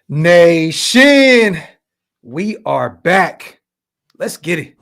Nation, we are back. Let's get it.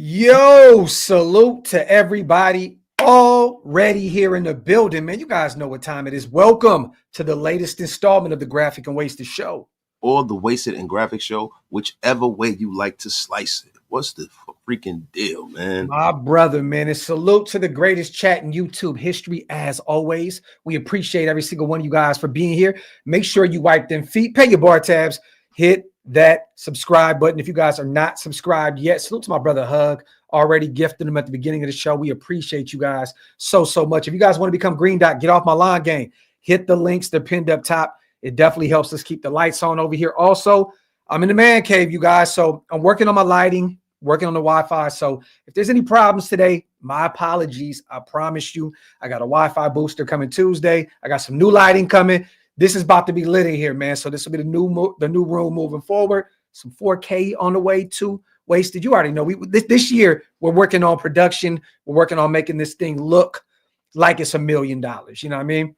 Yo, salute to everybody already here in the building, man. You guys know what time it is. Welcome to the latest installment of the Graphk and Wasted Show. Or the Wasted and Graphk Show, whichever way you like to slice it. What's the freaking deal, man? My brother, man. And salute to the greatest chat in YouTube history, as always. We appreciate every single one of you guys for being here. Make sure you wipe them feet, pay your bar tabs, hit that subscribe button if you guys are not subscribed yet. Salute to my brother Hug, already gifted him at the beginning of the show. We appreciate you guys so much. If you guys want to become Green Dot, get off my line game, hit the links, they're pinned up top. It definitely helps us keep the lights on over here. Also, I'm in the man cave, you guys, so I'm working on my lighting, working on the Wi-Fi. So if there's any problems today, my apologies. I promise you, I got a Wi-Fi booster coming Tuesday. I got some new lighting coming. This is about to be lit in here, man. So this will be the new room moving forward. Some 4K on the way too. Wasted. You already know this year we're working on production. We're working on making this thing look like it's $1 million. You know what I mean?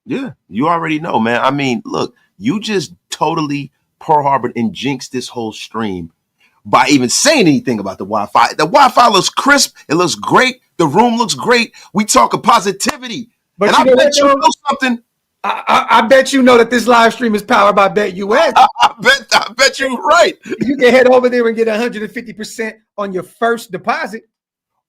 Yeah, you already know, man. I mean, look, you just totally Pearl Harbored and jinxed this whole stream by even saying anything about the Wi-Fi. The Wi-Fi looks crisp. It looks great. The room looks great. We talk of positivity. But and I bet you know something. I bet you know that this live stream is powered by BetUS. I bet you're right. You can head over there and get 150% on your first deposit.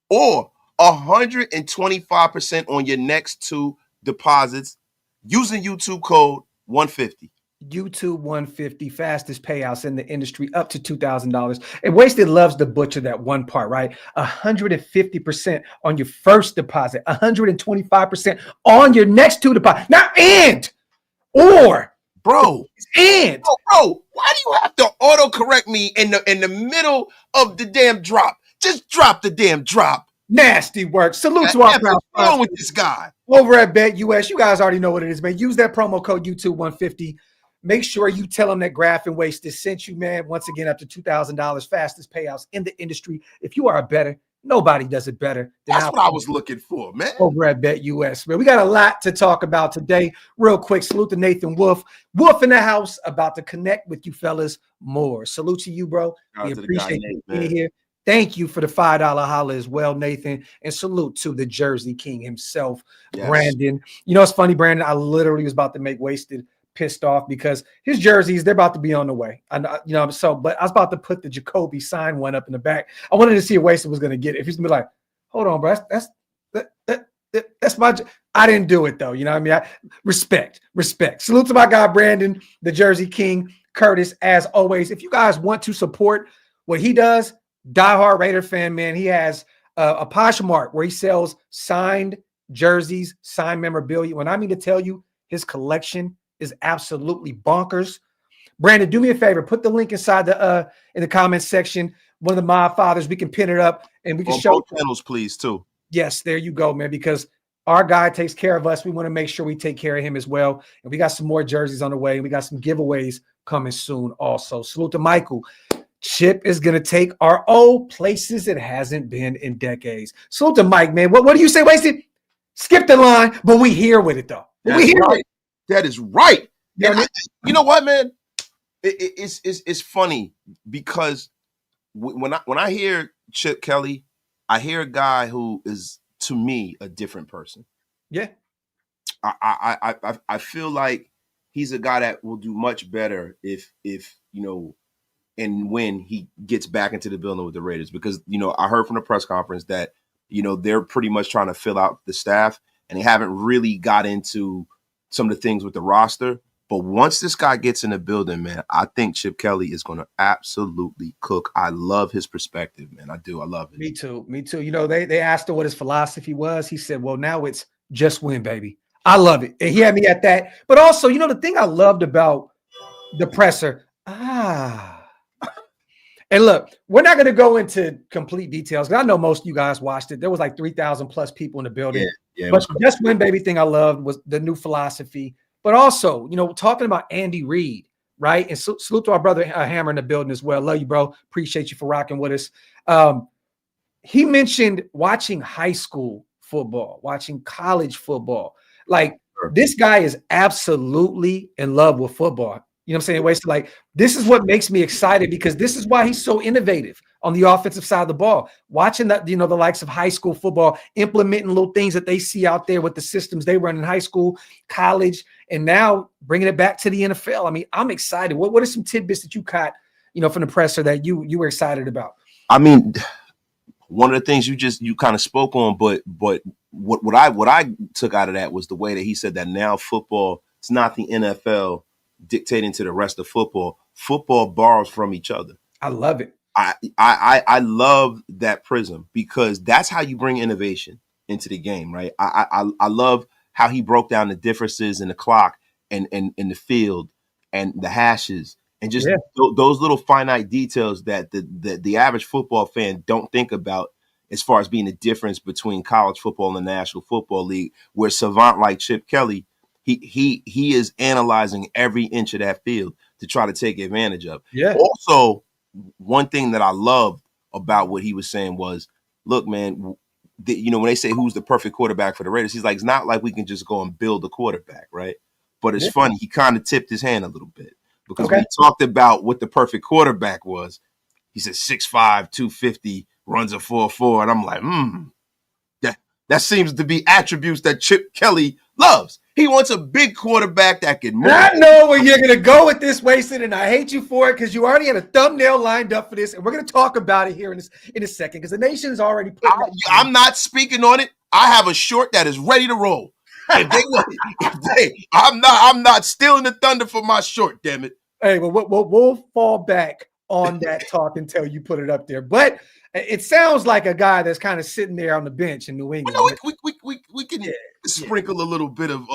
Or 125% on your next two deposits using YouTube code 150. YouTube 150, fastest payouts in the industry, up to $2,000. And Wasted loves to butcher that one part, right? 150% on your first deposit, 125% on your next two deposits. Now, bro, why do you have to autocorrect me in the middle of the damn drop? Just drop the damn drop. Nasty work. Salute to our proud. What's wrong with this guy? Over at BetUS, you guys already know what it is, man. Use that promo code YouTube 150. Make sure you tell them that Graphk and Wasted sent you, man. Once again, up to $2,000, fastest payouts in the industry. If you are a better, nobody does it better than That's what I was looking for, man. Over at BetUS, man. We got a lot to talk about today. Real quick, salute to Nathan Wolf. Wolf in the house, about to connect with you fellas more. Salute to you, bro. We appreciate you being here. Thank you for the $5 holla as well, Nathan. And salute to the Jersey King himself, yes. Brandon. You know, it's funny, Brandon. I literally was about to make Wasted pissed off because his jerseys, they're about to be on the way. But I was about to put the Jacoby sign one up in the back. I wanted to see if Wasted was going to get it. If he's going to be like, hold on, bro, that's my, I didn't do it though. You know what I mean? Respect. Salute to my guy, Brandon, the Jersey King, Curtis, as always. If you guys want to support what he does, diehard Raider fan, man, he has a Poshmark where he sells signed jerseys, signed memorabilia. When I mean to tell you, his collection is absolutely bonkers. Brandon, do me a favor. Put the link inside in the comments section. One of the Mob Fathers, we can pin it up and we can on show both channels, please, too. Yes, there you go, man, because our guy takes care of us. We want to make sure we take care of him as well. And we got some more jerseys on the way. And we got some giveaways coming soon also. Salute to Michael. Chip is going to take our old places it hasn't been in decades. Salute to Mike, man. What do you say, Wasted? Skip the line, but we here with it, though. We here with it. That is right. And you know what, man? It's funny because when I hear Chip Kelly, I hear a guy who is, to me, a different person. Yeah. I feel like he's a guy that will do much better if and when he gets back into the building with the Raiders. Because, I heard from the press conference that, they're pretty much trying to fill out the staff, and they haven't really got into some of the things with the roster. But once this guy gets in the building, man, I think Chip Kelly is going to absolutely cook. I love his perspective, man. I do. I love it. Me too. They asked him what his philosophy was. He said, well, now it's just win, baby. I love it. And he had me at that. But also, the thing I loved about the presser, and look, we're not going to go into complete details because I know most of you guys watched it. There was like 3,000 plus people in the building. Yeah. But the just win, baby thing I loved was the new philosophy. But also, talking about Andy Reid, right? And salute to our brother Hammer in the building as well. Love you, bro. Appreciate you for rocking with us. He mentioned watching high school football, watching college football. Like, this guy is absolutely in love with football. You know what I'm saying? Ways to like, this is what makes me excited because this is why he's so innovative on the offensive side of the ball. Watching that, the likes of high school football, implementing little things that they see out there with the systems they run in high school, college, and now bringing it back to the NFL. I mean, I'm excited. What are some tidbits that you caught, from the presser that you were excited about? I mean, one of the things you kind of spoke on, but what I took out of that was the way that he said that now football, it's not the NFL dictating to the rest of football. Football borrows from each other. I love it. I love that prism because that's how you bring innovation into the game, right? I love how he broke down the differences in the clock and in the field and the hashes and just those little finite details that the average football fan don't think about as far as being the difference between college football and the National Football League, where savant like Chip Kelly, he is analyzing every inch of that field to try to take advantage of. Yeah. Also, one thing that I loved about what he was saying was, look, man, when they say who's the perfect quarterback for the Raiders, he's like, it's not like we can just go and build a quarterback, right? But it's funny, he kind of tipped his hand a little bit because when he talked about what the perfect quarterback was, he said 6'5", 250, runs a 4.4, and I'm like, that seems to be attributes that Chip Kelly loves. He wants a big quarterback that can move. I know where you're going to go with this, Wasted, and I hate you for it because you already had a thumbnail lined up for this, and we're going to talk about it here in a second because the nation is already put. I'm not speaking on it. I have a short that is ready to roll. I'm not stealing the thunder for my short. Damn it. Hey, well, we'll fall back on that talk until you put it up there, but it sounds like a guy that's kind of sitting there on the bench in New England. We can sprinkle a little bit of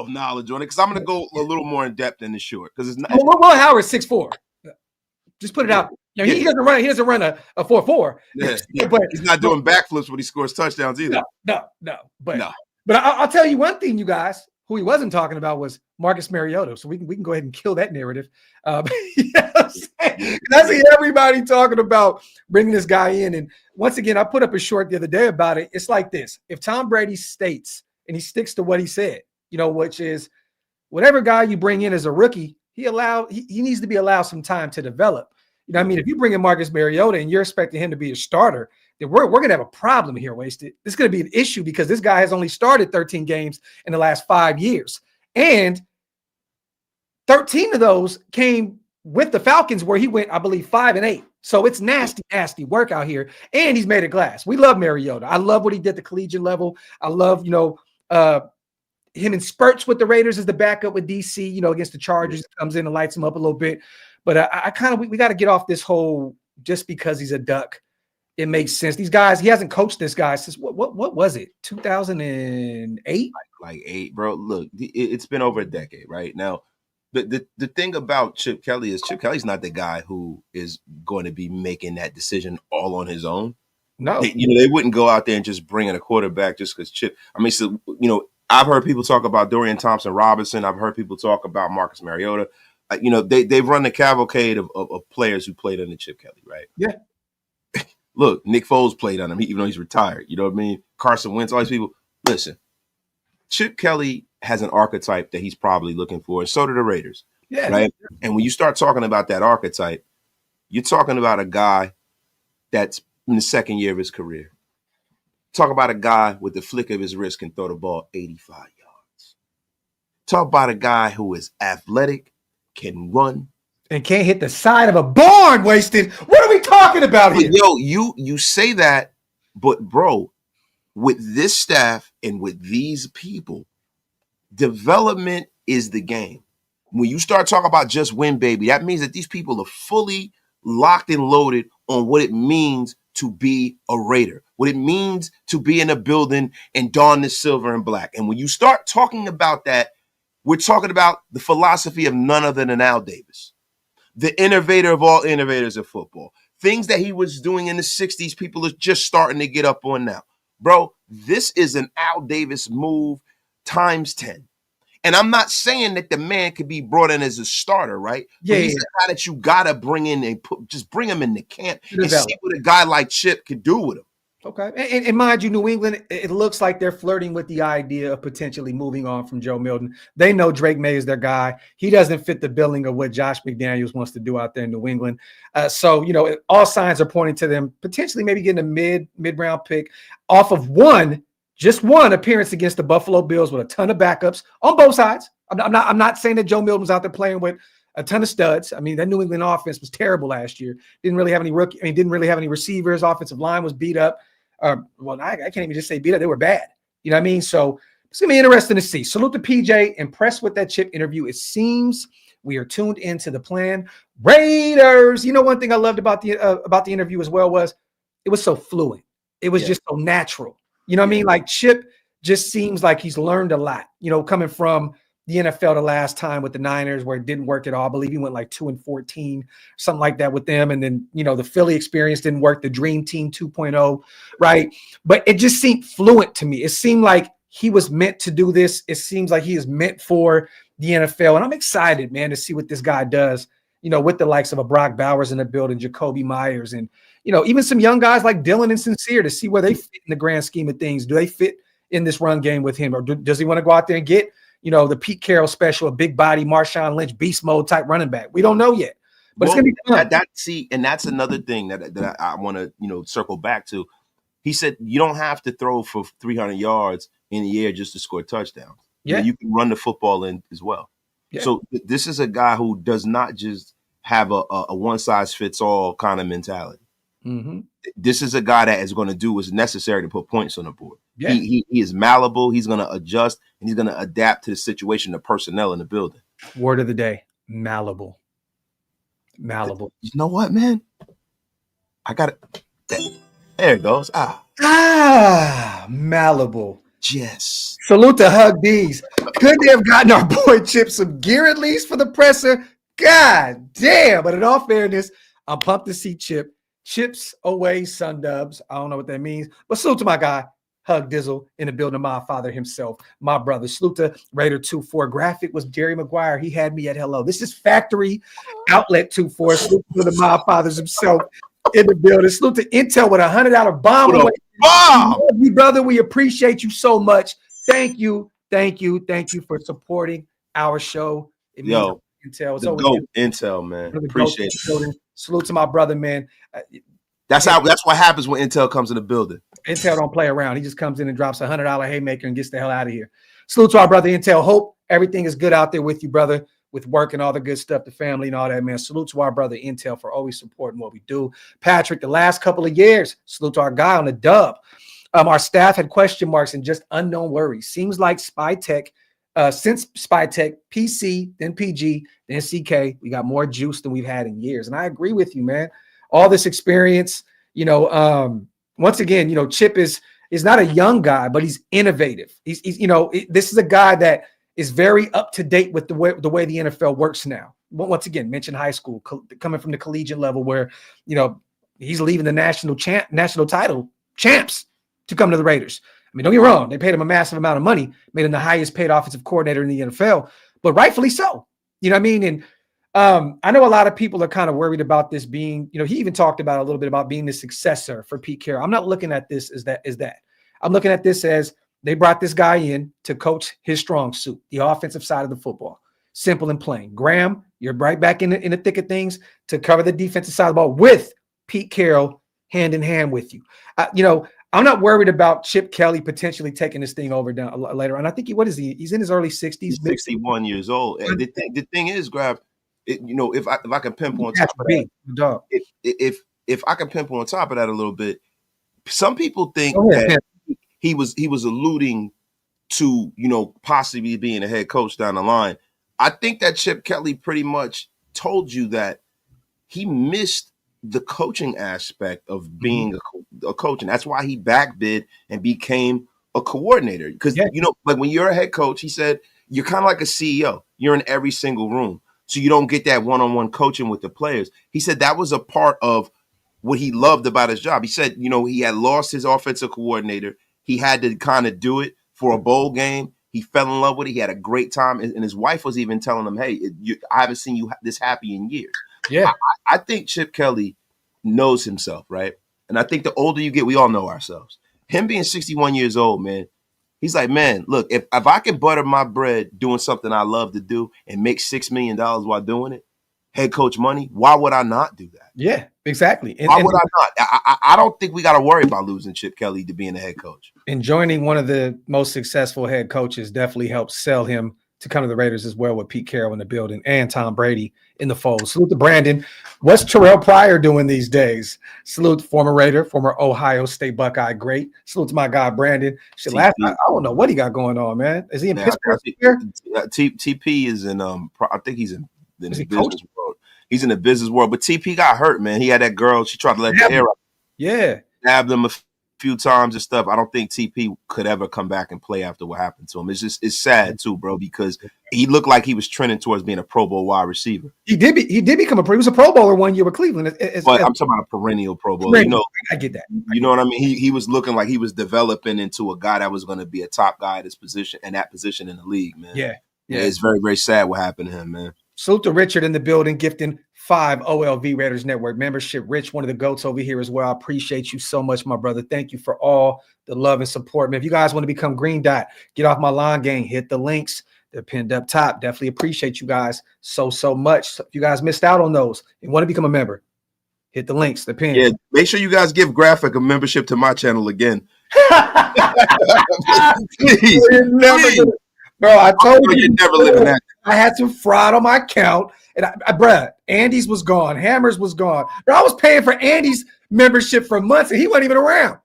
knowledge on it because I'm going to go a little more in depth in the short because it's not. Well, Howard's 6'4". Just put it out. He doesn't run. He doesn't run a 4.4. But he's not doing backflips when he scores touchdowns either. No. But I'll tell you one thing, you guys. Who he wasn't talking about was Marcus Mariota. So we can go ahead and kill that narrative. I see everybody talking about bringing this guy in. And once again, I put up a short the other day about it. It's like this. If Tom Brady states and he sticks to what he said, which is whatever guy you bring in as a rookie, he needs to be allowed some time to develop. If you bring in Marcus Mariota and you're expecting him to be a starter, then we're going to have a problem here, Wasted. This is going to be an issue because this guy has only started 13 games in the last 5 years. And 13 of those came with the Falcons where he went, I believe, 5-8. So it's nasty work out here. And he's made of glass. We love Mariota. I love what he did at the collegiate level. I love, him in spurts with the Raiders as the backup with DC, against the Chargers. Comes in and lights him up a little bit. But we got to get off this whole just because he's a duck. It makes sense. These guys, he hasn't coached this guy since what was it? 2008? Like 8, bro. Look, it's been over a decade, right? Now, the thing about Chip Kelly is Chip Kelly's not the guy who is going to be making that decision all on his own. No. They wouldn't go out there and just bring in a quarterback just because Chip. I mean, so, I've heard people talk about Dorian Thompson-Robinson. I've heard people talk about Marcus Mariota. They've run the cavalcade of players who played under Chip Kelly, right? Yeah. Look, Nick Foles played on him, even though he's retired. You know what I mean? Carson Wentz, all these people. Listen, Chip Kelly has an archetype that he's probably looking for, and so do the Raiders. Yeah. Right? And when you start talking about that archetype, you're talking about a guy that's in the second year of his career. Talk about a guy with the flick of his wrist can throw the ball 85 yards. Talk about a guy who is athletic, can run, And can't hit the side of a barn, Wasted. What are we talking about here? Yo, you say that, but bro, with this staff and with these people, development is the game. When you start talking about just win, baby, that means that these people are fully locked and loaded on what it means to be a Raider, what it means to be in a building and don the silver and black. And when you start talking about that, we're talking about the philosophy of none other than Al Davis, the innovator of all innovators of football. Things that he was doing in the 60s, people are just starting to get up on now. Bro, this is an Al Davis move times 10. And I'm not saying that the man could be brought in as a starter, right? Yeah, but he's a guy that you gotta bring in and just bring him in the camp and Develop. see what a guy like Chip could do with him. Okay. And mind you, New England, it looks like they're flirting with the idea of potentially moving on from Joe Milton. They know Drake May is their guy. He doesn't fit the billing of what Josh McDaniels wants to do out there in New England. So, all signs are pointing to them potentially maybe getting a mid-round pick off of just one appearance against the Buffalo Bills with a ton of backups on both sides. I'm not saying that Joe Milton was out there playing with a ton of studs. I mean, that New England offense was terrible last year. Didn't really have any receivers. Offensive line was beat up. I can't even just say beat up. They were bad. You know what I mean? So it's going to be interesting to see. Salute to PJ. Impressed with that Chip interview. It seems we are tuned into the plan. Raiders. One thing I loved about the interview as well was it was so fluent. It was just so natural. You know what I mean? Like Chip just seems like he's learned a lot, coming from the NFL the last time with the Niners where it didn't work at all. I believe he went like 2-14, something like that with them. And then, the Philly experience didn't work, the Dream Team 2.0, right? But it just seemed fluent to me. It seemed like he was meant to do this. It seems like he is meant for the NFL. And I'm excited, man, to see what this guy does, with the likes of a Brock Bowers in the building, Jacoby Myers, and, even some young guys like Dylan and Sincere to see where they fit in the grand scheme of things. Do they fit in this run game with him? Or does he want to go out there and get, the Pete Carroll special, a big body, Marshawn Lynch, beast mode type running back? We don't know yet, but it's going to be fun. And that's another thing that I want to, circle back to. He said, you don't have to throw for 300 yards in the air just to score touchdowns. Yeah. You can run the football in as well. Yeah. So this is a guy who does not just have a one size fits all kind of mentality. Mm-hmm. This is a guy that is going to do what's necessary to put points on the board. Yeah. He is malleable. He's going to adjust and he's going to adapt to the situation, the personnel in the building. Word of the day, malleable. Malleable. You know what, man? I got it. There it goes. Malleable. Yes. Salute to Hug D's. Could they have gotten our boy Chip some gear at least for the presser? God damn. But in all fairness, I'm pumped to see Chip. Chips away, Sun Dubs. I don't know what that means. But salute to my guy, Hug Dizzle, in the building, my father himself, my brother. Salute to Raider 24. Graphk was Jerry Maguire. He had me at hello. This is Factory Outlet 24. Salute to the my fathers himself in the building. Salute to Intel with $100 bomb. You, brother, we appreciate you so much. Thank you for supporting our show. Yo, Intel. The GOAT Intel, man. Appreciate it. Salute to my brother, man. That's what happens when Intel comes in the building. Intel don't play around. He just comes in and drops $100 haymaker and gets the hell out of here. Salute to our brother Intel. Hope everything is good out there with you, brother, with work and all the good stuff, the family and all that, man. Salute to our brother Intel for always supporting what we do. Patrick, the last couple of years, salute to our guy on the dub. Our staff had question marks and just unknown worries. Seems like SpyTech, since SpyTech, PC, then PG, then CK, we got more juice than we've had in years. And I agree with you, man. All this experience, once again, Chip is not a young guy, but he's innovative. He's this is a guy that is very up to date with the way the NFL works now. Once again, mention high school, coming from the collegiate level where, he's leaving the national title champs to come to the Raiders. I mean, don't get me wrong. They paid him a massive amount of money, made him the highest paid offensive coordinator in the NFL, but rightfully so. You know what I mean? And I know a lot of people are kind of worried about this being, he even talked about a little bit about being the successor for Pete Carroll. I'm not looking at this as that. I'm looking at this as they brought this guy in to coach his strong suit, the offensive side of the football. Simple and plain. Graham, you're right back in the thick of things to cover the defensive side of the ball with Pete Carroll hand in hand with you. I'm not worried about Chip Kelly potentially taking this thing over down later on. I think he's in his early 60s. He's 61 years old. And the thing is, Graphk, if I can pimp on top of that, if I can pimp on top of that a little bit, some people think that he was alluding to, possibly being a head coach down the line. I think that Chip Kelly pretty much told you that he missed the coaching aspect of being a coach, and that's why he backbid and became a coordinator. Because like when you're a head coach, he said you're kind of like a CEO. You're in every single room, so you don't get that one-on-one coaching with the players. He said that was a part of what he loved about his job. He said, he had lost his offensive coordinator. He had to kind of do it for a bowl game. He fell in love with it. He had a great time, and his wife was even telling him, "Hey, I haven't seen you this happy in years." Yeah, I think Chip Kelly knows himself, right? And I think the older you get, we all know ourselves. Him being 61 years old, man, he's like, man, look, if I can butter my bread doing something I love to do and make $6 million while doing it, head coach money, why would I not do that? Yeah, exactly. Why would I not? I don't think we got to worry about losing Chip Kelly to being a head coach. And joining one of the most successful head coaches definitely helps sell him to come to the Raiders as well, with Pete Carroll in the building and Tom Brady in the fold. Salute to Brandon. What's Terrell Pryor doing these days? Salute to former Raider, former Ohio State Buckeye great. Salute to my guy Brandon. Shit, I don't know what he got going on, man. Is he in Pittsburgh? TP is in I think he's in the business world. He's in the business world, but TP got hurt, man. He had that girl. She tried to let the air out. Yeah, stabbed him a few times and stuff. I don't think TP could ever come back and play after what happened to him. It's sad too, bro, because he looked like he was trending towards being a Pro Bowl wide receiver. He did become he was a Pro Bowler one year with Cleveland. But I'm talking about a perennial Pro Bowler. I get that. You know what I mean? He was looking like he was developing into a guy that was going to be a top guy at his position and that position in the league, man. Yeah. It's very, very sad what happened to him, man. Salute to Richard in the building, gifting 5 OLV Raiders Network membership. Rich, one of the goats over here as well. I appreciate you so much, my brother. Thank you for all the love and support, man. If you guys want to become Green Dot, get off my line gang, hit the links. They're pinned up top. Definitely appreciate you guys so much. So if you guys missed out on those and want to become a member, hit the links. They're pinned. Yeah, make sure you guys give Graphk a membership to my channel again. Please. Bro, I told you, never living that. I had some fraud on my account, and bruh, Andy's was gone, Hammers was gone. Bro, I was paying for Andy's membership for months, and he wasn't even around.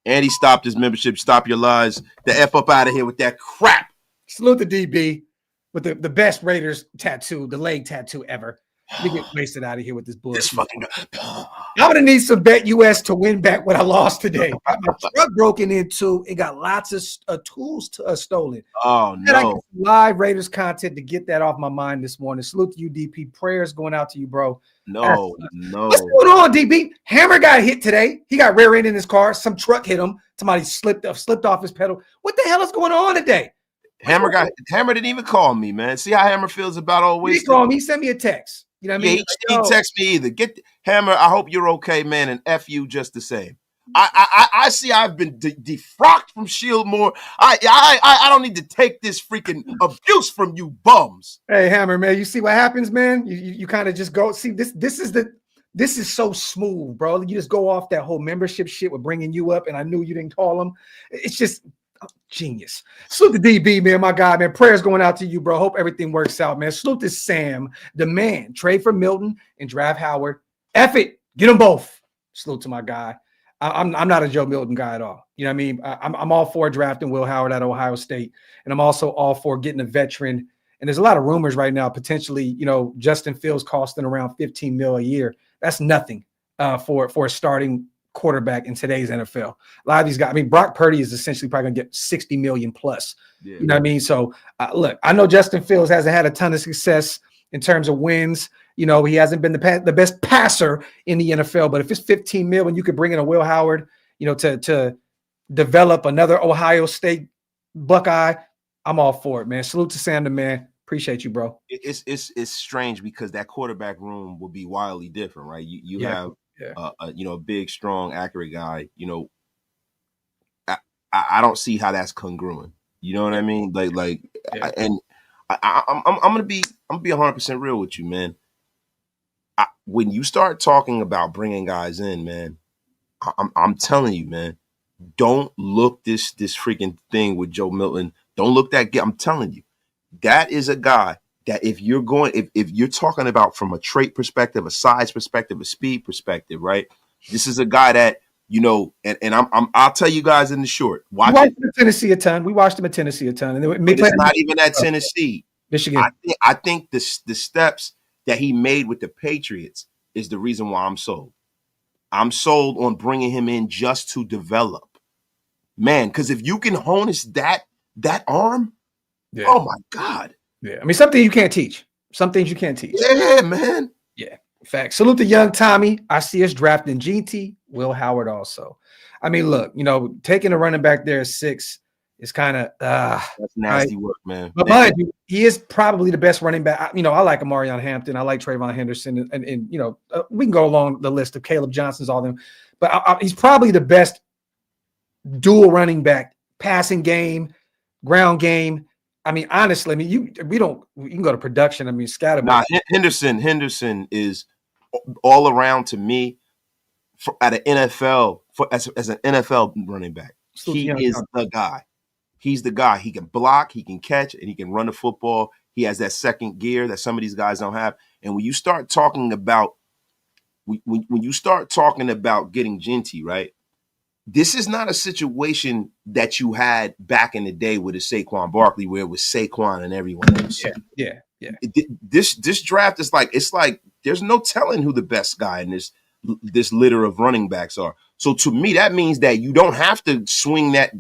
Andy stopped his membership. Stop your lies. The F up out of here with that crap. Salute the DB with the best Raiders tattoo, the leg tattoo ever. We get wasted out of here with this bullshit. This fucking I'm gonna need some Bet US to win back what I lost today. My truck broken into. It got lots of tools stolen. Oh no! And I get live Raiders content to get that off my mind this morning. Salute to you, DP. Prayers going out to you, bro. No. What's going on, DB? Hammer got hit today. He got rear-ended in his car. Some truck hit him. Somebody slipped off his pedal. What the hell is going on today? Hammer didn't even call me, man. See how Hammer feels about always. He called me. He sent me a text. You know what I mean? He texted me either. Get Hammer. I hope you're okay, man, and F you just the same. I see. I've been defrocked from Shieldmore. I don't need to take this freaking abuse from you bums. Hey, Hammer, man, you see what happens, man? You kind of just go see this. This is so smooth, bro. You just go off that whole membership shit with bringing you up, and I knew you didn't call him. It's just genius. Salute to DB, man, my guy, man. Prayers going out to you, bro. Hope everything works out, man. Salute to Sam, the man. Trade for Milton and draft Howard. F it. Get them both. Salute to my guy. I'm not a Joe Milton guy at all. You know what I mean? I'm all for drafting Will Howard at Ohio State, and I'm also all for getting a veteran. And there's a lot of rumors right now, potentially, Justin Fields costing around $15 million a year. That's nothing for a starting quarterback in today's NFL. A lot of these guys, Brock Purdy is essentially probably going to get $60 million plus. Yeah. You know what I mean? So, look, I know Justin Fields hasn't had a ton of success in terms of wins. He hasn't been the best passer in the NFL, but if it's $15 million, you could bring in a Will Howard, to develop another Ohio State Buckeye. I'm all for it, man. Salute to Sam, the man. Appreciate you, bro. It's strange because that quarterback room will be wildly different, right? You have a big, strong, accurate guy. I don't see how that's congruent. You know what I mean? I'm gonna be 100% real with you, man. When you start talking about bringing guys in, man, I'm telling you, man, don't look this freaking thing with Joe Milton. Don't look that. I'm telling you, that is a guy that if you're talking about from a trait perspective, a size perspective, a speed perspective, right? This is a guy that, and I'll tell you guys in the short. Watch him at Tennessee a ton. We watched him at Tennessee a ton, and but it's not even at Tennessee. Michigan. I think the steps that he made with the Patriots is the reason why I'm sold. I'm sold on bringing him in just to develop, man. Because if you can harness that arm, oh my God. Yeah, I mean, something you can't teach. Some things you can't teach. Yeah, man. Yeah, in fact. Salute to young Tommy. I see us drafting GT, Will Howard also. I mean, look, taking a running back there at 6 is kind of that's nasty work, man. But mind you, he is probably the best running back. I like Amarion Hampton. I like Trayvon Henderson, and we can go along the list of Caleb Johnson's, all them. But he's probably the best dual running back, passing game, ground game. I mean, honestly, you can go to production. I mean, Scatterback. Henderson is all around to me at an NFL as an NFL running back. He is the guy. He's the guy. He can block, he can catch, and he can run the football. He has that second gear that some of these guys don't have. And when you start talking about getting Genty, right? This is not a situation that you had back in the day with a Saquon Barkley, where it was Saquon and everyone else. Yeah. This draft is like there's no telling who the best guy in this litter of running backs are. So to me, that means that you don't have to swing that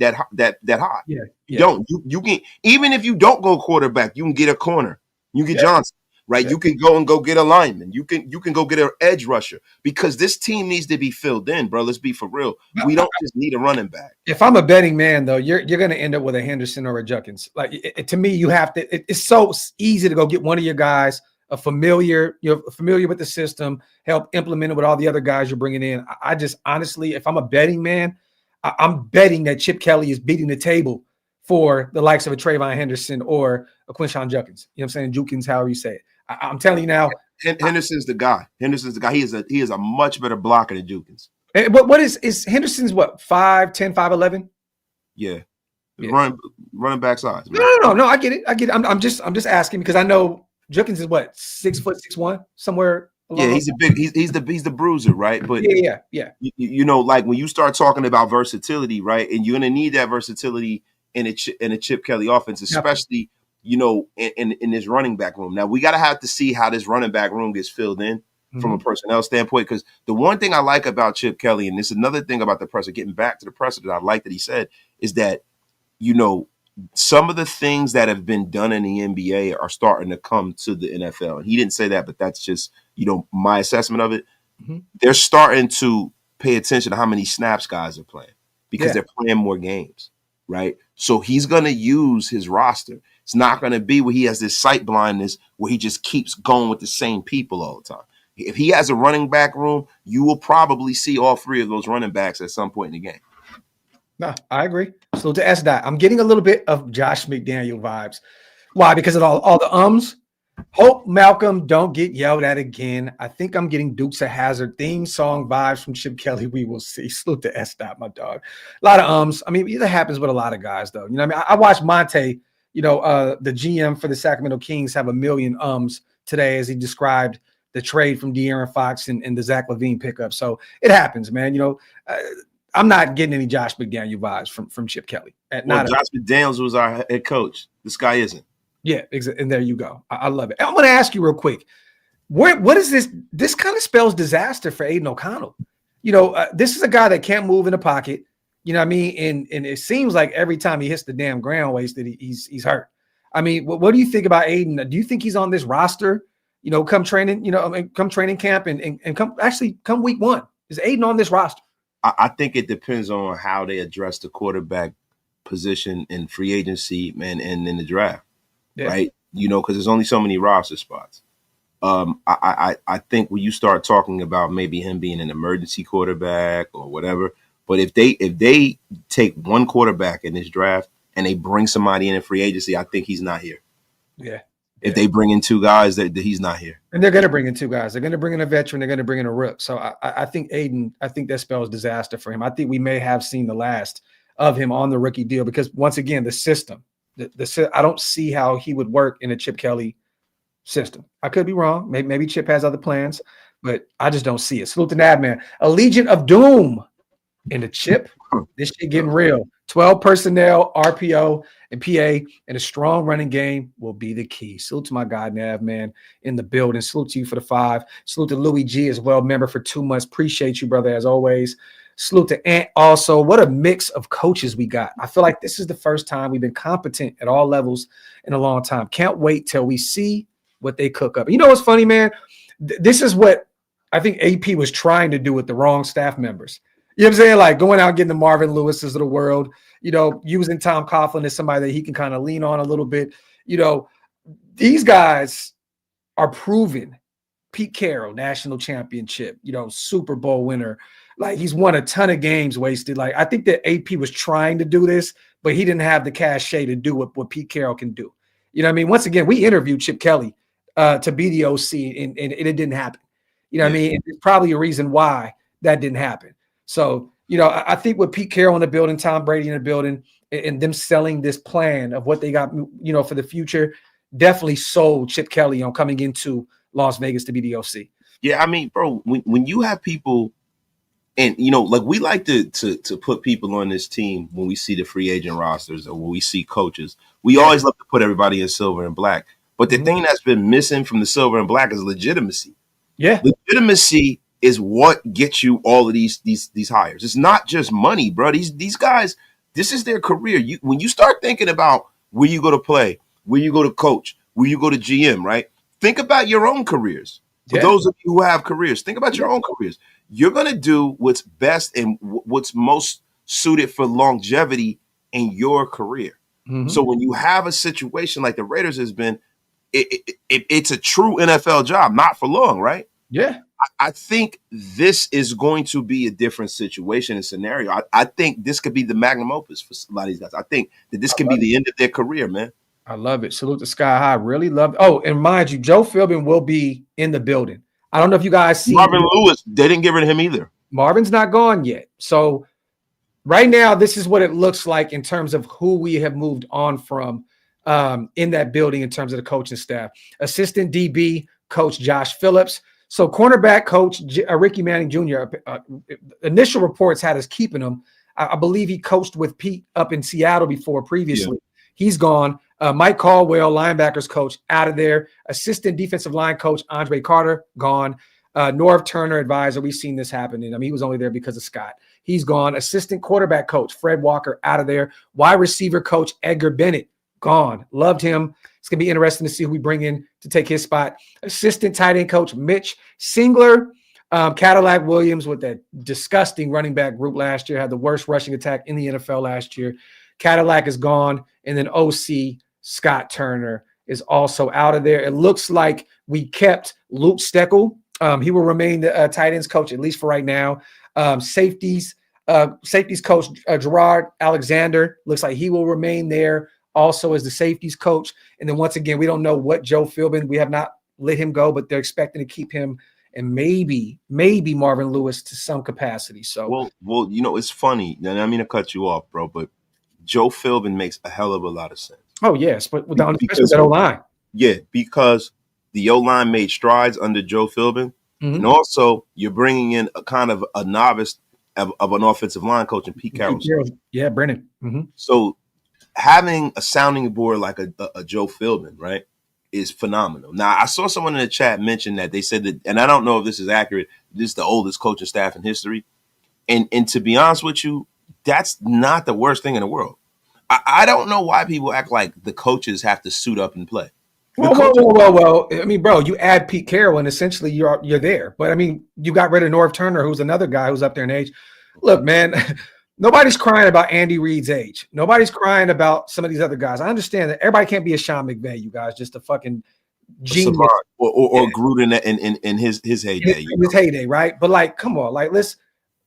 high. You don't. You can, even if you don't go quarterback, you can get a corner. You get Johnson. Right, you can go get a lineman. You can go get an edge rusher, because this team needs to be filled in, bro. Let's be for real. We don't just need a running back. If I'm a betting man, though, you're going to end up with a Henderson or a Judkins. Like to me, you have to. It's so easy to go get one of your guys, you're familiar with the system, help implement it with all the other guys you're bringing in. I just honestly, if I'm a betting man, I'm betting that Chip Kelly is beating the table for the likes of a Trayvon Henderson or a Quinshon Judkins. You know what I'm saying? Jukins, however you say it. I'm telling you now, Henderson's the guy. He is a much better blocker than Jukins. What is Henderson's 5'10", 5'11"? Yeah. Running back size. Man. No. I get it. I'm just asking because I know Jukins is 6 foot 6'1", somewhere. Yeah, he's the bruiser, right? But yeah. Like when you start talking about versatility, right, and you're gonna need that versatility in a Chip Kelly offense, especially. In this running back room. Now we got to have to see how this running back room gets filled in from a personnel standpoint. Because the one thing I like about Chip Kelly, and this is another thing about the presser, getting back to the presser that I like that he said, is that, some of the things that have been done in the NBA are starting to come to the NFL. And he didn't say that, but that's just, my assessment of it. Mm-hmm. They're starting to pay attention to how many snaps guys are playing because they're playing more games, right? So he's going to use his roster. It's not going to be where he has this sight blindness where he just keeps going with the same people all the time. If he has a running back room, you will probably see all three of those running backs at some point in the game. No, I agree. So to S-Dot, I'm getting a little bit of Josh McDaniel vibes. Why? Because of all the ums. Hope Malcolm don't get yelled at again. I think I'm getting Dukes of Hazzard theme song vibes from Chip Kelly. We will see. Salute to S-Dot, my dog. A lot of ums. I mean, it happens with a lot of guys, though. I watched Monte, the GM for the Sacramento Kings, have a million ums today as he described the trade from De'Aaron Fox and the Zach LaVine pickup. So it happens, man. I'm not getting any Josh McDaniel vibes from Chip Kelly. Josh McDaniels was our head coach. This guy isn't. Yeah, and there you go. I love it. I'm going to ask you real quick. What is this? This kind of spells disaster for Aiden O'Connell. This is a guy that can't move in the pocket. You know what I mean? And it seems like every time he hits the damn ground wasted, he's hurt. I mean, what do you think about Aiden? Do you think he's on this roster, come training, come training camp and come week 1? Is Aiden on this roster? I think it depends on how they address the quarterback position in free agency, man, and in the draft, right? Because there's only so many roster spots. I think when you start talking about maybe him being an emergency quarterback or whatever, but if they take one quarterback in this draft and they bring somebody in free agency, I think he's not here. Yeah. If they bring in two guys, that he's not here. And they're going to bring in two guys. They're going to bring in a veteran. They're going to bring in a rook. So I think Aiden, that spells disaster for him. I think we may have seen the last of him on the rookie deal because, once again, the system, I don't see how he would work in a Chip Kelly system. I could be wrong. Maybe Chip has other plans, but I just don't see it. Salute to Nab, man. A Legion of Doom in the Chip. This shit getting real. 12 personnel, RPO, and PA, and a strong running game will be the key. Salute to my guy, Nav, man, in the building. Salute to you for the 5. Salute to Louis G as well, member for 2 months. Appreciate you, brother, as always. Salute to Ant also. What a mix of coaches we got. I feel like this is the first time we've been competent at all levels in a long time. Can't wait till we see what they cook up. You know what's funny, man? This is what I think AP was trying to do with the wrong staff members. You know what I'm saying? Like going out and getting the Marvin Lewises of the world, using Tom Coughlin as somebody that he can kind of lean on a little bit. These guys are proven. Pete Carroll, national championship, Super Bowl winner. Like he's won a ton of games wasted. Like I think that AP was trying to do this, but he didn't have the cachet to do what Pete Carroll can do. You know what I mean? Once again, we interviewed Chip Kelly to be the OC and it didn't happen. You know what I mean? It's probably a reason why that didn't happen. So, I think with Pete Carroll in the building, Tom Brady in the building, and them selling this plan of what they got, for the future, definitely sold Chip Kelly on coming into Las Vegas to be the OC. Yeah, I mean, bro, when you have people, and like we like to put people on this team when we see the free agent rosters or when we see coaches, we always love to put everybody in silver and black. But the thing that's been missing from the silver and black is legitimacy. Yeah, legitimacy is what gets you all of these hires. It's not just money, bro. These guys, this is their career. When you start thinking about where you go to play, where you go to coach, where you go to GM, right? Think about your own careers. For those of you who have careers, think about your own careers. You're going to do what's best and what's most suited for longevity in your career. Mm-hmm. So when you have a situation like the Raiders has been, it's a true NFL job, not for long, right? Yeah. I think this is going to be a different situation and scenario. I think this could be the magnum opus for a lot of these guys. I think that this can be the end of their career, man. I love it. Salute to Sky High. Really love it. Oh, and mind you, Joe Philbin will be in the building. I don't know if you guys see Marvin Lewis. They didn't get rid of him either. Marvin's not gone yet. So right now, this is what it looks like in terms of who we have moved on from in that building in terms of the coaching staff. Assistant DB coach Josh Phillips. So cornerback coach Ricky Manning Jr. Initial reports had us keeping him. I believe he coached with Pete up in Seattle before previously. Yeah. He's gone. Mike Caldwell, linebackers coach, out of there. Assistant defensive line coach Andre Carter, gone. Norv Turner, advisor. We've seen this happen. And he was only there because of Scott. He's gone. Assistant quarterback coach Fred Walker, out of there. Wide receiver coach Edgar Bennett, gone. Loved him. It's going to be interesting to see who we bring in to take his spot. Assistant tight end coach Mitch Singler. Cadillac Williams with that disgusting running back group last year, had the worst rushing attack in the NFL last year. Cadillac is gone. And then OC Scott Turner is also out of there. It looks like we kept Luke Steckel. He will remain the tight ends coach, at least for right now. Safeties coach Gerard Alexander looks like he will remain there also as the safeties coach. And then once again, we don't know what Joe Philbin, we have not let him go, but they're expecting to keep him and maybe Marvin Lewis to some capacity. So, well, it's funny. And I mean to cut you off, bro, but Joe Philbin makes a hell of a lot of sense. Oh, yes, but down because that O-line. Yeah, because the O-line made strides under Joe Philbin. Mm-hmm. And also, you're bringing in a kind of a novice of an offensive line coach in Pete Carroll. Yeah, Brennan. Mm-hmm. So having a sounding board like a Joe Philbin, right, is phenomenal. Now, I saw someone in the chat mention that they said that, and I don't know if this is accurate, this is the oldest coaching staff in history. And to be honest with you, that's not the worst thing in the world. I don't know why people act like the coaches have to suit up and play. Well. I mean, bro, you add Pete Carroll and essentially you're there. But I mean, you got rid of Norv Turner, who's another guy who's up there in age. Look, man, nobody's crying about Andy Reid's age. Nobody's crying about some of these other guys. I understand that everybody can't be a Sean McVay, you guys, just a fucking genius. Or Gruden in his heyday. His heyday, right? But like, come on, like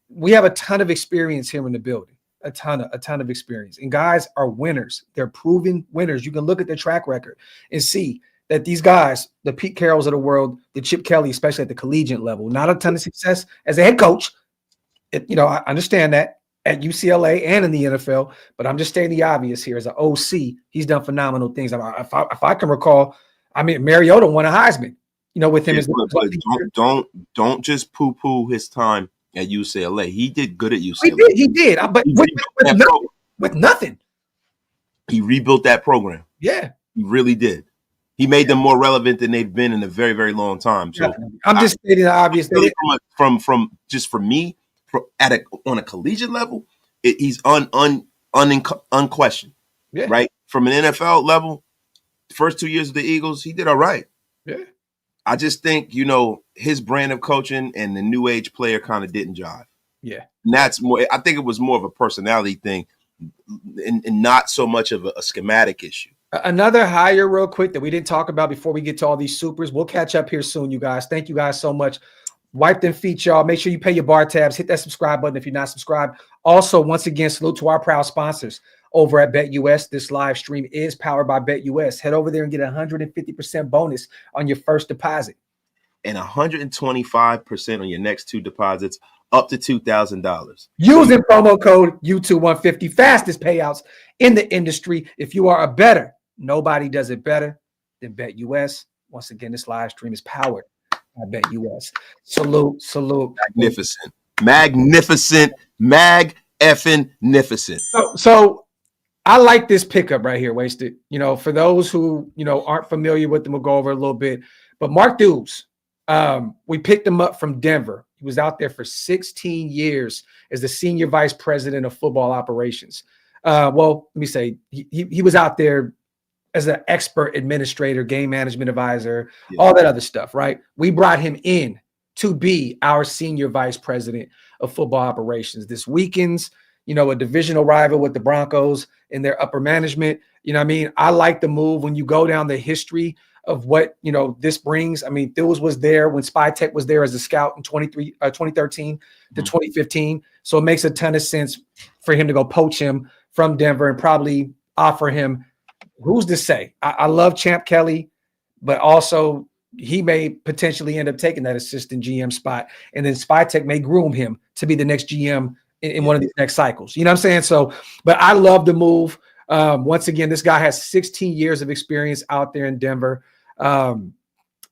we have a ton of experience here in the building. A ton of experience. And guys are winners. They're proven winners. You can look at their track record and see that these guys, the Pete Carrolls of the world, the Chip Kelly, especially at the collegiate level, not a ton of success as a head coach. I understand that at UCLA and in the NFL, but I'm just stating the obvious here. As an OC, he's done phenomenal things. If I can recall, I mean, Mariota won a Heisman, with him. Don't just poo-poo his time at UCLA. He did good at UCLA. He did. But with nothing. He rebuilt that program. Yeah. He really did. He made them more relevant than they've been in a very, very long time. So I'm just stating the obvious. From for me, on a collegiate level, he's unquestioned. Yeah. Right? From an NFL level, the first 2 years of the Eagles, he did all right. Yeah. I just think, his brand of coaching and the new age player kind of didn't jive. Yeah. And that's more, I think it was more of a personality thing and not so much of a schematic issue. Another hire real quick that we didn't talk about before we get to all these supers. We'll catch up here soon, you guys. Thank you guys so much. Wipe them feet, y'all. Make sure you pay your bar tabs. Hit that subscribe button if you're not subscribed. Also, once again, salute to our proud sponsors over at BetUS. This live stream is powered by BetUS. Head over there and get 150% bonus on your first deposit. And 125% on your next 2 deposits, up to $2,000. Using promo code U2150. Fastest payouts in the industry. If you are a bettor, nobody does it better than BetUS. Once again, this live stream is powered by BetUS. Salute. Magnificent. Mag-effing-nificent. So I like this pickup right here, Wasted. For those who, aren't familiar with them, we'll go over a little bit. But Mark Dukes, we picked him up from Denver. He was out there for 16 years as the senior vice president of football operations. Well, let me say he was out there as an expert administrator, game management advisor, all that other stuff, right? We brought him in to be our senior vice president of football operations. This weekend's, a divisional rival with the Broncos in their upper management. I like the move when you go down the history of what, this brings. I mean, Thills was there when SpyTech was there as a scout in 2013 to 2015. So it makes a ton of sense for him to go poach him from Denver and probably offer him, who's to say? I love Champ Kelly, but also he may potentially end up taking that assistant GM spot. And then SpyTech may groom him to be the next GM in one of these next cycles. You know what I'm saying? So, but I love the move. Once again, this guy has 16 years of experience out there in Denver.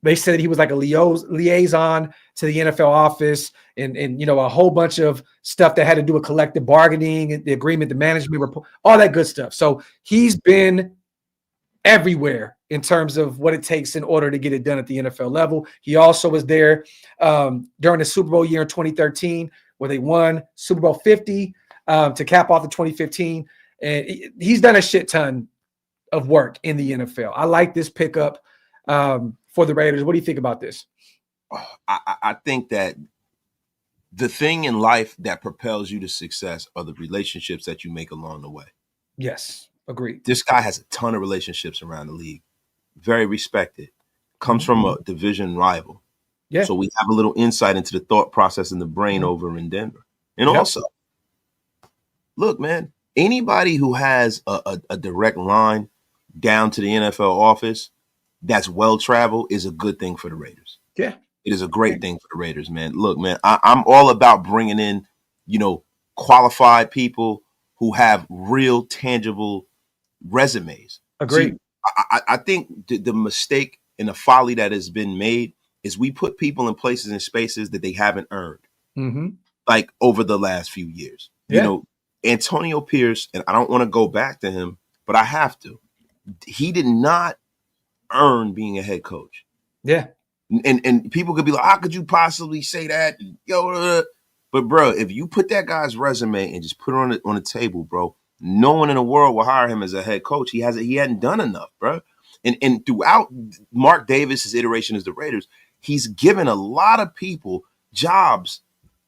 They said he was like a liaison to the NFL office and a whole bunch of stuff that had to do with collective bargaining, the agreement, the management report, all that good stuff. So he's been everywhere in terms of what it takes in order to get it done at the NFL level. He also was there during the Super Bowl year in 2013, where they won Super Bowl 50 to cap off the 2015. And he's done a shit ton of work in the NFL. I like this pickup for the Raiders. What do you think about this? I think that the thing in life that propels you to success are the relationships that you make along the way. Yes, agreed. This guy has a ton of relationships around the league. Very respected. Comes from a division rival. Yeah. So we have a little insight into the thought process in the brain over in Denver. And also, look, man, anybody who has a direct line down to the NFL office that's well-traveled is a good thing for the Raiders. Yeah. It is a great thing for the Raiders, man. Look, man, I'm all about bringing in, qualified people who have real, tangible resumes. Agreed. See, I think the mistake and the folly that has been made is we put people in places and spaces that they haven't earned, like over the last few years. Yeah. Antonio Pierce, and I don't want to go back to him, but I have to. He did not earn being a head coach. Yeah. And people could be like, how could you possibly say that? But bro, if you put that guy's resume and just put it on the table, bro, no one in the world will hire him as a head coach. He hadn't done enough, bro. And throughout Mark Davis's iteration as the Raiders, he's given a lot of people jobs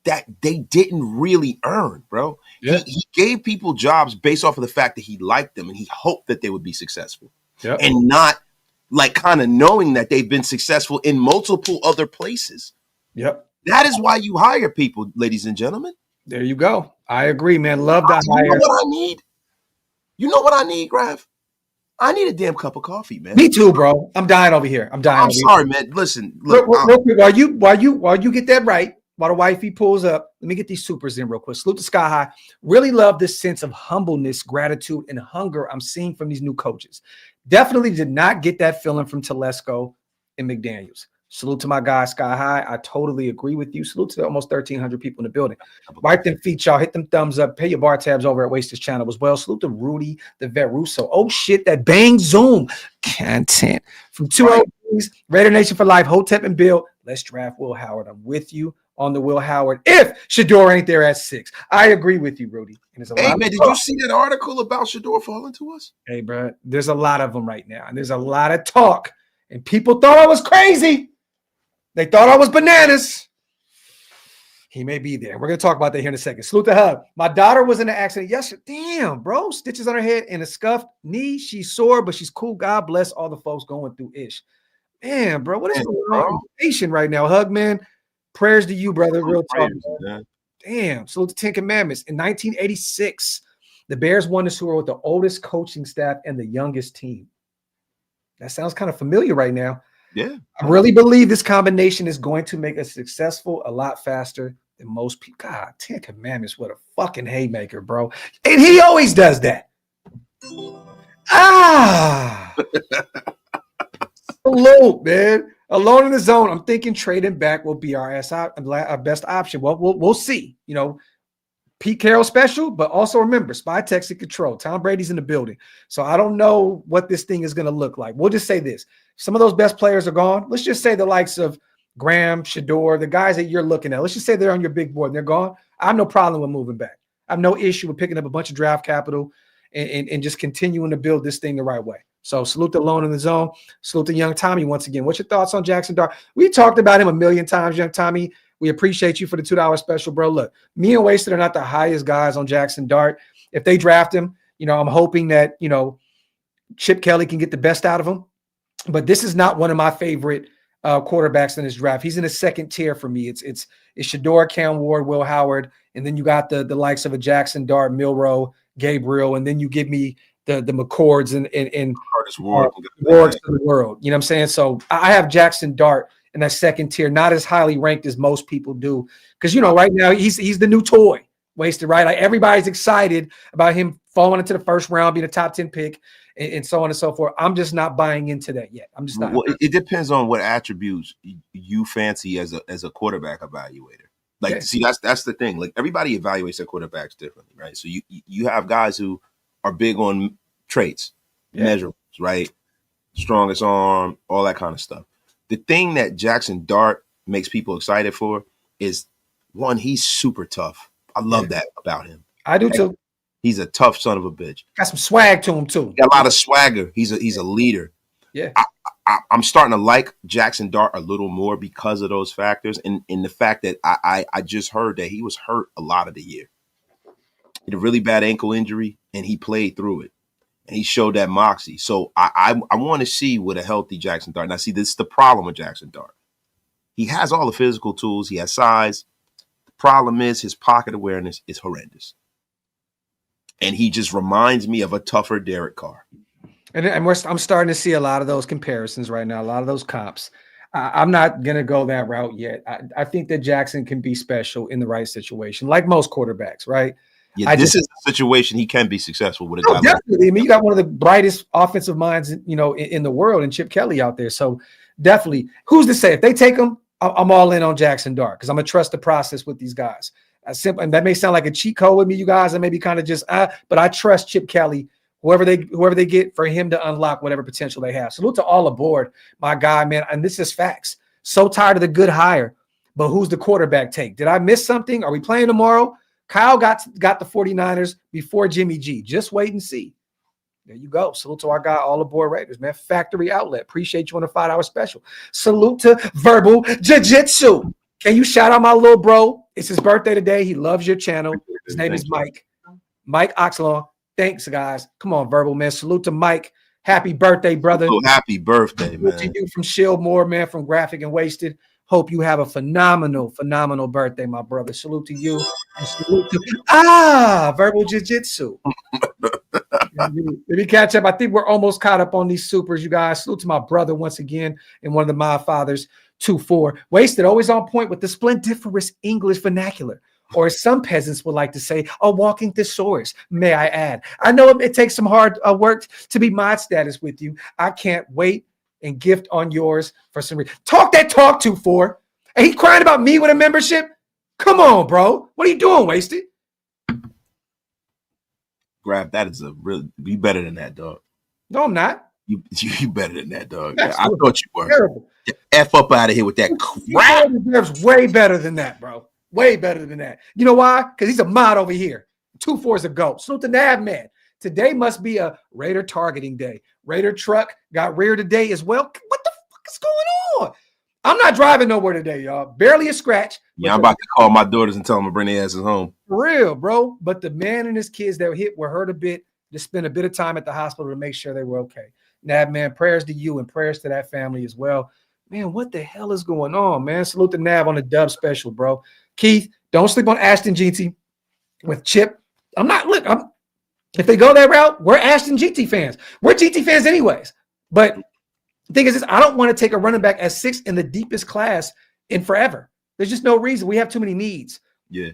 that they didn't really earn, bro. Yeah. He gave people jobs based off of the fact that he liked them and he hoped that they would be successful. Yep. And not like kind of knowing that they've been successful in multiple other places. Yep. That is why you hire people, ladies and gentlemen. There you go. I agree, man. Love that hire. You know what I need? You know what I need, Graphk? I need a damn cup of coffee, man. Me too, bro. I'm dying over here. I'm sorry, man. Listen, look. Real quick, while you get that right, while the wifey pulls up, let me get these supers in real quick. Salute to Sky High. Really love this sense of humbleness, gratitude, and hunger I'm seeing from these new coaches. Definitely did not get that feeling from Telesco and McDaniels. Salute to my guy, Sky High. I totally agree with you. Salute to the almost 1,300 people in the building. Wipe them feet, y'all. Hit them thumbs up. Pay your bar tabs over at Waster's channel as well. Salute to Rudy, the vet Russo. Oh, shit, that Bang Zoom content. From 203s, Raider Nation for life, Hotep and Bill. Let's draft Will Howard. I'm with you on the Will Howard if Shedeur ain't there at 6. I agree with you, Rudy. And there's a hey, man, did you see that article about Shedeur falling to us? Hey, bro, there's a lot of them right now. And there's a lot of talk. And people thought I was crazy. They thought I was bananas. He may be there. We're going to talk about that here in a second. Salute to Hub. My daughter was in an accident yesterday. Damn, bro. Stitches on her head and a scuffed knee. She's sore, but she's cool. God bless all the folks going through ish. Man, bro, what is going on in right now? Hug, man. Prayers to you, brother. Real talk. Man. Damn. Salute to 10 Commandments. In 1986, the Bears won the Super Bowl with the oldest coaching staff and the youngest team. That sounds kind of familiar right now. Yeah. I really believe this combination is going to make us successful a lot faster than most people. God, 10 Commandments, what a fucking haymaker, bro. And he always does that. Salute, man. Alone in the zone. I'm thinking trading back will be our best option. Well, we'll see. You know, Pete Carroll special, but also remember, spy text and control. Tom Brady's in the building. So I don't know what this thing is going to look like. We'll just say this. Some of those best players are gone. Let's just say the likes of Graham, Shedeur, the guys that you're looking at. Let's just say they're on your big board and they're gone. I have no problem with moving back. I have no issue with picking up a bunch of draft capital and just continuing to build this thing the right way. So salute to Alone in the Zone. Salute to Young Tommy once again. What's your thoughts on Jackson Dart? We talked about him a million times, Young Tommy. We appreciate you for the $2 special, bro. Look, me and Wasted are not the highest guys on Jackson Dart. If they draft him, you know, I'm hoping that, you know, Chip Kelly can get the best out of him. But this is not one of my favorite quarterbacks in this draft. He's in a second tier for me. It's Shedeur, Cam Ward, Will Howard, and then you got the likes of a Jackson Dart, Milroe, Gabriel, and then you give me the McCords and Wards of the world. You know what I'm saying? So I have Jackson Dart in that second tier, not as highly ranked as most people do. Because, you know, right now he's the new toy. Wasted, right? Like everybody's excited about him falling into the first round, being a top 10 pick, and so on and so forth. I'm just not buying into that yet. I'm just not. Well, it depends on what attributes you fancy as a quarterback evaluator. Like, yeah. See, that's the thing. Like, everybody evaluates their quarterbacks differently, right? So you have guys who are big on traits, measurables, right? Strongest arm, all that kind of stuff. The thing that Jackson Dart makes people excited for is, one, he's super tough. I love that about him. I do too. He's a tough son of a bitch. Got some swag to him too. Got a lot of swagger. He's a leader. Yeah. I'm starting to like Jackson Dart a little more because of those factors, and the fact that I just heard that he was hurt a lot of the year. He had a really bad ankle injury, and he played through it, and he showed that moxie. So I want to see what a healthy Jackson Dart. Now, see, this is the problem with Jackson Dart. He has all the physical tools. He has size. The problem is his pocket awareness is horrendous. And he just reminds me of a tougher Derek Carr. And I'm starting to see a lot of those comparisons right now, a lot of those comps. I'm not going to go that route yet. I think that Jackson can be special in the right situation, like most quarterbacks, right? Yeah, this is a situation he can be successful with a guy. Definitely. I mean, you got one of the brightest offensive minds, you know, in the world, and Chip Kelly out there. So definitely, who's to say if they take him, I'm all in on Jackson Dart because I'm going to trust the process with these guys. Simple, and that may sound like a cheat code with me, you guys, and maybe kind of just, but I trust Chip Kelly, whoever they get, for him to unlock whatever potential they have. Salute to all aboard, my guy, man. And this is facts. So tired of the good hire, but who's the quarterback take? Did I miss something? Are we playing tomorrow? Kyle got the 49ers before Jimmy G. Just wait and see. There you go. Salute to our guy, all aboard Raiders, man. Factory Outlet. Appreciate you on the $5 special. Salute to Verbal Jiu-Jitsu. Can you shout out my little bro? It's his birthday today. He loves your channel. His name is Mike. Mike Oxlaw. Thanks, guys. Come on, Verbal, man. Salute to Mike. Happy birthday, brother. Oh, happy birthday, man. Salute to you from Shieldmore, man, from Graphk and Wasted. Hope you have a phenomenal birthday, my brother. Salute to you. And salute to Verbal Jiu-Jitsu. Let me catch up. I think we're almost caught up on these supers, you guys. Salute to my brother once again and one of the Mod Fathers. 2-4. Wasted, always on point with the splendiferous English vernacular. or as some peasants would like to say, a walking thesaurus, may I add. I know it takes some hard work to be mod status with you. I can't wait and gift on yours for some reason. Talk that talk to for. And he crying about me with a membership? Come on, bro. What are you doing, Wasted? Graphk, that is a real, be better than that, dog. No, I'm not. You better than that, dog. That's I thought you were. Terrible. F up out of here with that crap. He deserves way better than that, bro. Way better than that. You know why? Because he's a mod over here. 2-4's a go. Salute the Nav man. Today must be a Raider targeting day. Raider truck got reared today as well. What the fuck is going on? I'm not driving nowhere today, y'all. Barely a scratch. Yeah, I'm about to call my daughters and tell them to bring their asses home. For real, bro. But the man and his kids that were hurt a bit, just spent a bit of time at the hospital to make sure they were okay. Nav, man, prayers to you and prayers to that family as well. Man, what the hell is going on, man? Salute to Nav on the dub special, bro. Keith, don't sleep on Ashton GT with Chip. If they go that route, we're Ashton GT fans. We're GT fans anyways. But the thing is this, I don't want to take a running back at 6 in the deepest class in forever. There's just no reason. We have too many needs. Yeah.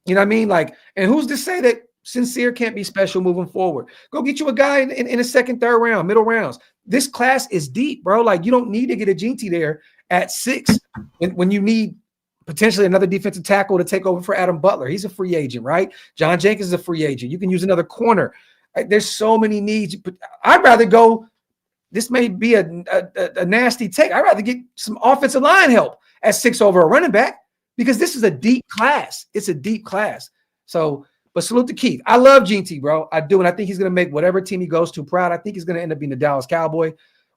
You know what I mean? Like, and who's to say that Sincere can't be special moving forward? Go get you a guy in a second, third round, middle rounds. This class is deep, bro. Like, you don't need to get a GT there at 6 when you need potentially another defensive tackle to take over for Adam Butler. He's a free agent, right? John Jenkins is a free agent. You can use another corner. There's so many needs. But I'd rather go. This may be a nasty take. I'd rather get some offensive line help at 6 over a running back because this is a deep class. It's a deep class. So, but salute to Keith. I love GT, bro. I do. And I think he's going to make whatever team he goes to proud. I think he's going to end up being the Dallas Cowboy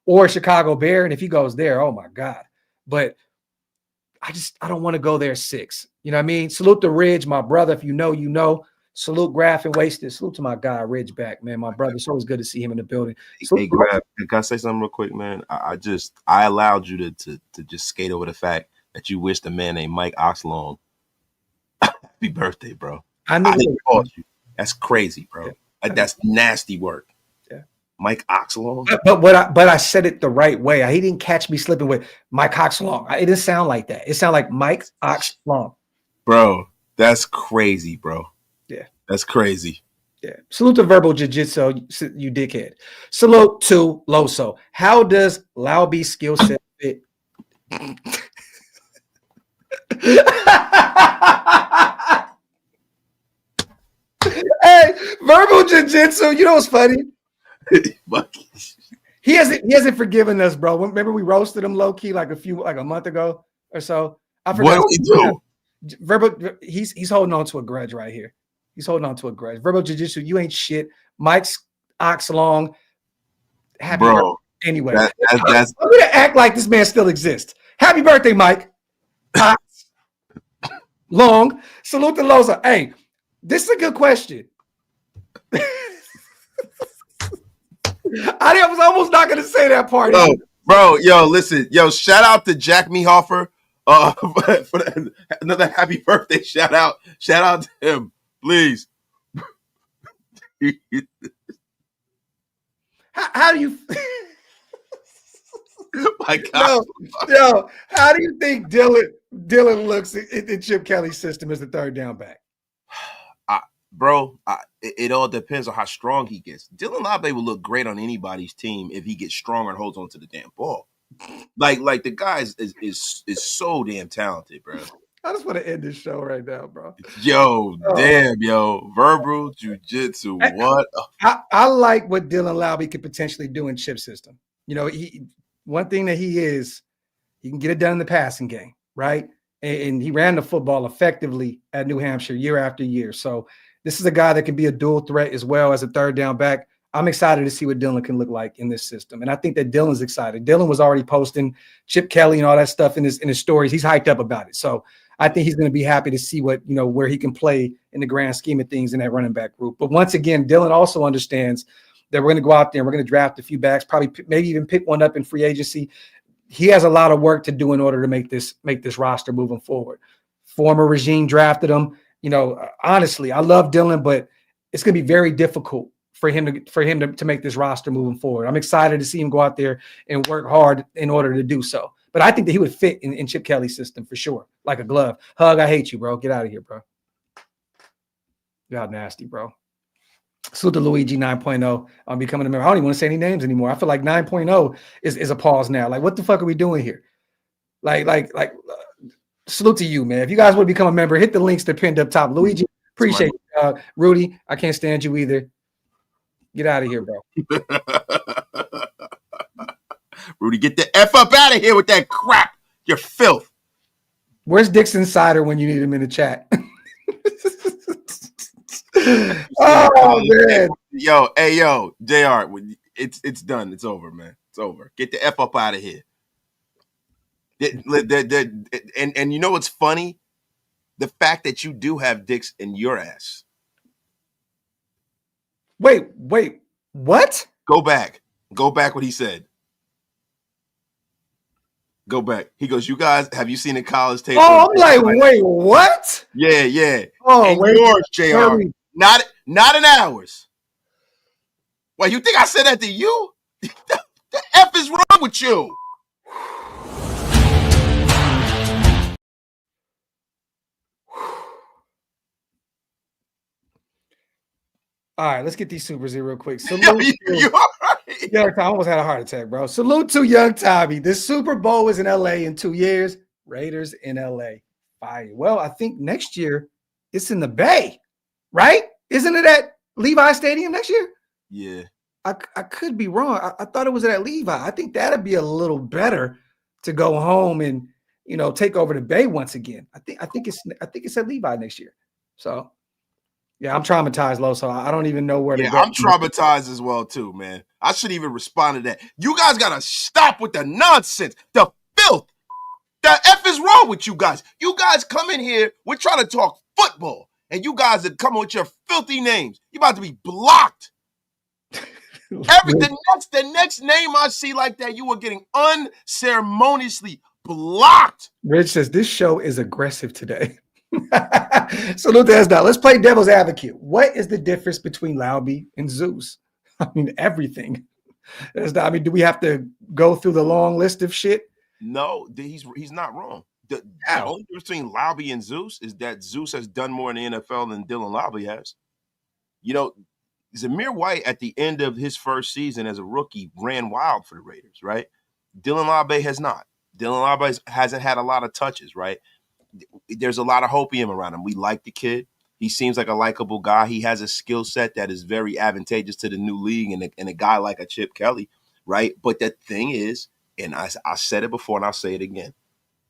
or Chicago Bear. And if he goes there, oh my God. But I don't want to go there 6. You know what I mean? Salute to Ridge, my brother. If you know, you know. Salute Graphk and Wasted. Salute to my guy, Ridge back, man. My brother. It's always good to see him in the building. Hey, Graphk, can I say something real quick, man? I allowed you to just skate over the fact that you wished a man named Mike Oxlong happy birthday, bro. I didn't call you. That's crazy, bro. Yeah. That's nasty work. Yeah. Mike Oxlong. But I said it the right way. He didn't catch me slipping with Mike Oxlong. It didn't sound like that. It sounded like Mike Oxlong. Bro, that's crazy, bro. Yeah. That's crazy. Yeah. Salute to Verbal Jiu-Jitsu, you dickhead. Salute to Loso. How does Lauby's skill set fit? Hey, Verbal Jiu-Jitsu, you know what's funny? He hasn't forgiven us, bro. Remember we roasted him low key like a month ago or so. I forgot. What did we do? Verbal, he's holding on to a grudge right here. He's holding on to a grudge. Verbal Jiu-Jitsu, you ain't shit. Mike's Oxlong. Happy bro. Birthday. Anyway, I'm gonna act like this man still exists. Happy birthday, Mike. Long. Salute to Loza. Hey, this is a good question. I was almost not going to say that part. Bro, listen. Shout out to Jack Mehoffer for another happy birthday shout out. Shout out to him, please. How do you... My God. How do you think Dylan looks in Chip Kelly's system as the third down back? Bro, it all depends on how strong he gets. Dylan Labe will look great on anybody's team if he gets stronger and holds on to the damn ball. Like the guy is so damn talented, bro. I just want to end this show right now, bro. Verbal Jiu-Jitsu. What? I like what Dylan Laube could potentially do in Chip's system. You know, one thing that he can get it done in the passing game, right? And he ran the football effectively at New Hampshire year after year. So this is a guy that can be a dual threat as well as a third down back. I'm excited to see what Dylan can look like in this system. And I think that Dylan's excited. Dylan was already posting Chip Kelly and all that stuff in his stories. He's hyped up about it. So I think he's going to be happy to see where he can play in the grand scheme of things in that running back group. But once again, Dylan also understands that we're going to go out there and we're going to draft a few backs, probably maybe even pick one up in free agency. He has a lot of work to do in order to make this roster moving forward. Former regime drafted him. Honestly, I love Dylan, but it's going to be very difficult for him to make this roster moving forward. I'm excited to see him go out there and work hard in order to do so. But I think that he would fit in Chip Kelly's system for sure, like a glove. Hug, I hate you, bro. Get out of here, bro. Y'all nasty, bro. Salute to Luigi 9.0 on becoming a member. I don't even want to say any names anymore. I feel like 9.0 is a pause now. Like, what the fuck are we doing here? Salute to you, man. If you guys want to become a member, hit the links that pinned up top. Luigi, appreciate you. Rudy, I can't stand you either. Get out of here, bro. Rudy, get the F up out of here with that crap. You're filth. Where's Dixon Sider when you need him in the chat? Oh, man. Yo, JR, it's done. It's over, man. It's over. Get the F up out of here. And you know what's funny? The fact that you do have dicks in your ass. Wait, what? Go back what he said. Go back. He goes, you guys, have you seen the college tape? Oh, I'm like, wait, what? Yeah. Oh, and wait, yours, JR. Not in ours. Well, you think I said that to you? The F is wrong with you. All right, let's get these supers here real quick. Salute you all right? Young Tommy, I almost had a heart attack, bro. Salute to Young Tommy. The Super Bowl is in LA in 2 years. Raiders in LA. Fire. Well, I think next year it's in the Bay, right? Isn't it at Levi Stadium next year? Yeah. I could be wrong. I thought it was at Levi. I think that'd be a little better to go home and take over the Bay once again. I think it's at Levi next year. So yeah, I'm traumatized, Lo. So I don't even know where to go. I'm traumatized as well, too, man. I should even respond to that. You guys got to stop with the nonsense, the filth. The F is wrong with you guys. You guys come in here, we're trying to talk football, and you guys are coming with your filthy names. You're about to be blocked. The next name I see like that, you are getting unceremoniously blocked. Rich says, this show is aggressive today. Salute to S-Dot. Let's play devil's advocate. What is the difference between Laube and Zeus? I mean, everything. I mean, do we have to go through the long list of shit? No, he's not wrong. The only difference between Laube and Zeus is that Zeus has done more in the NFL than Dylan Laube has. Zamir White, at the end of his first season as a rookie, ran wild for the Raiders, right? Dylan Laube has not. Dylan Laube hasn't had a lot of touches, right? There's a lot of hopium around him. We like the kid. He seems like a likable guy. He has a skill set that is very advantageous to the new league and a guy like a Chip Kelly, right? But the thing is, and I said it before and I'll say it again,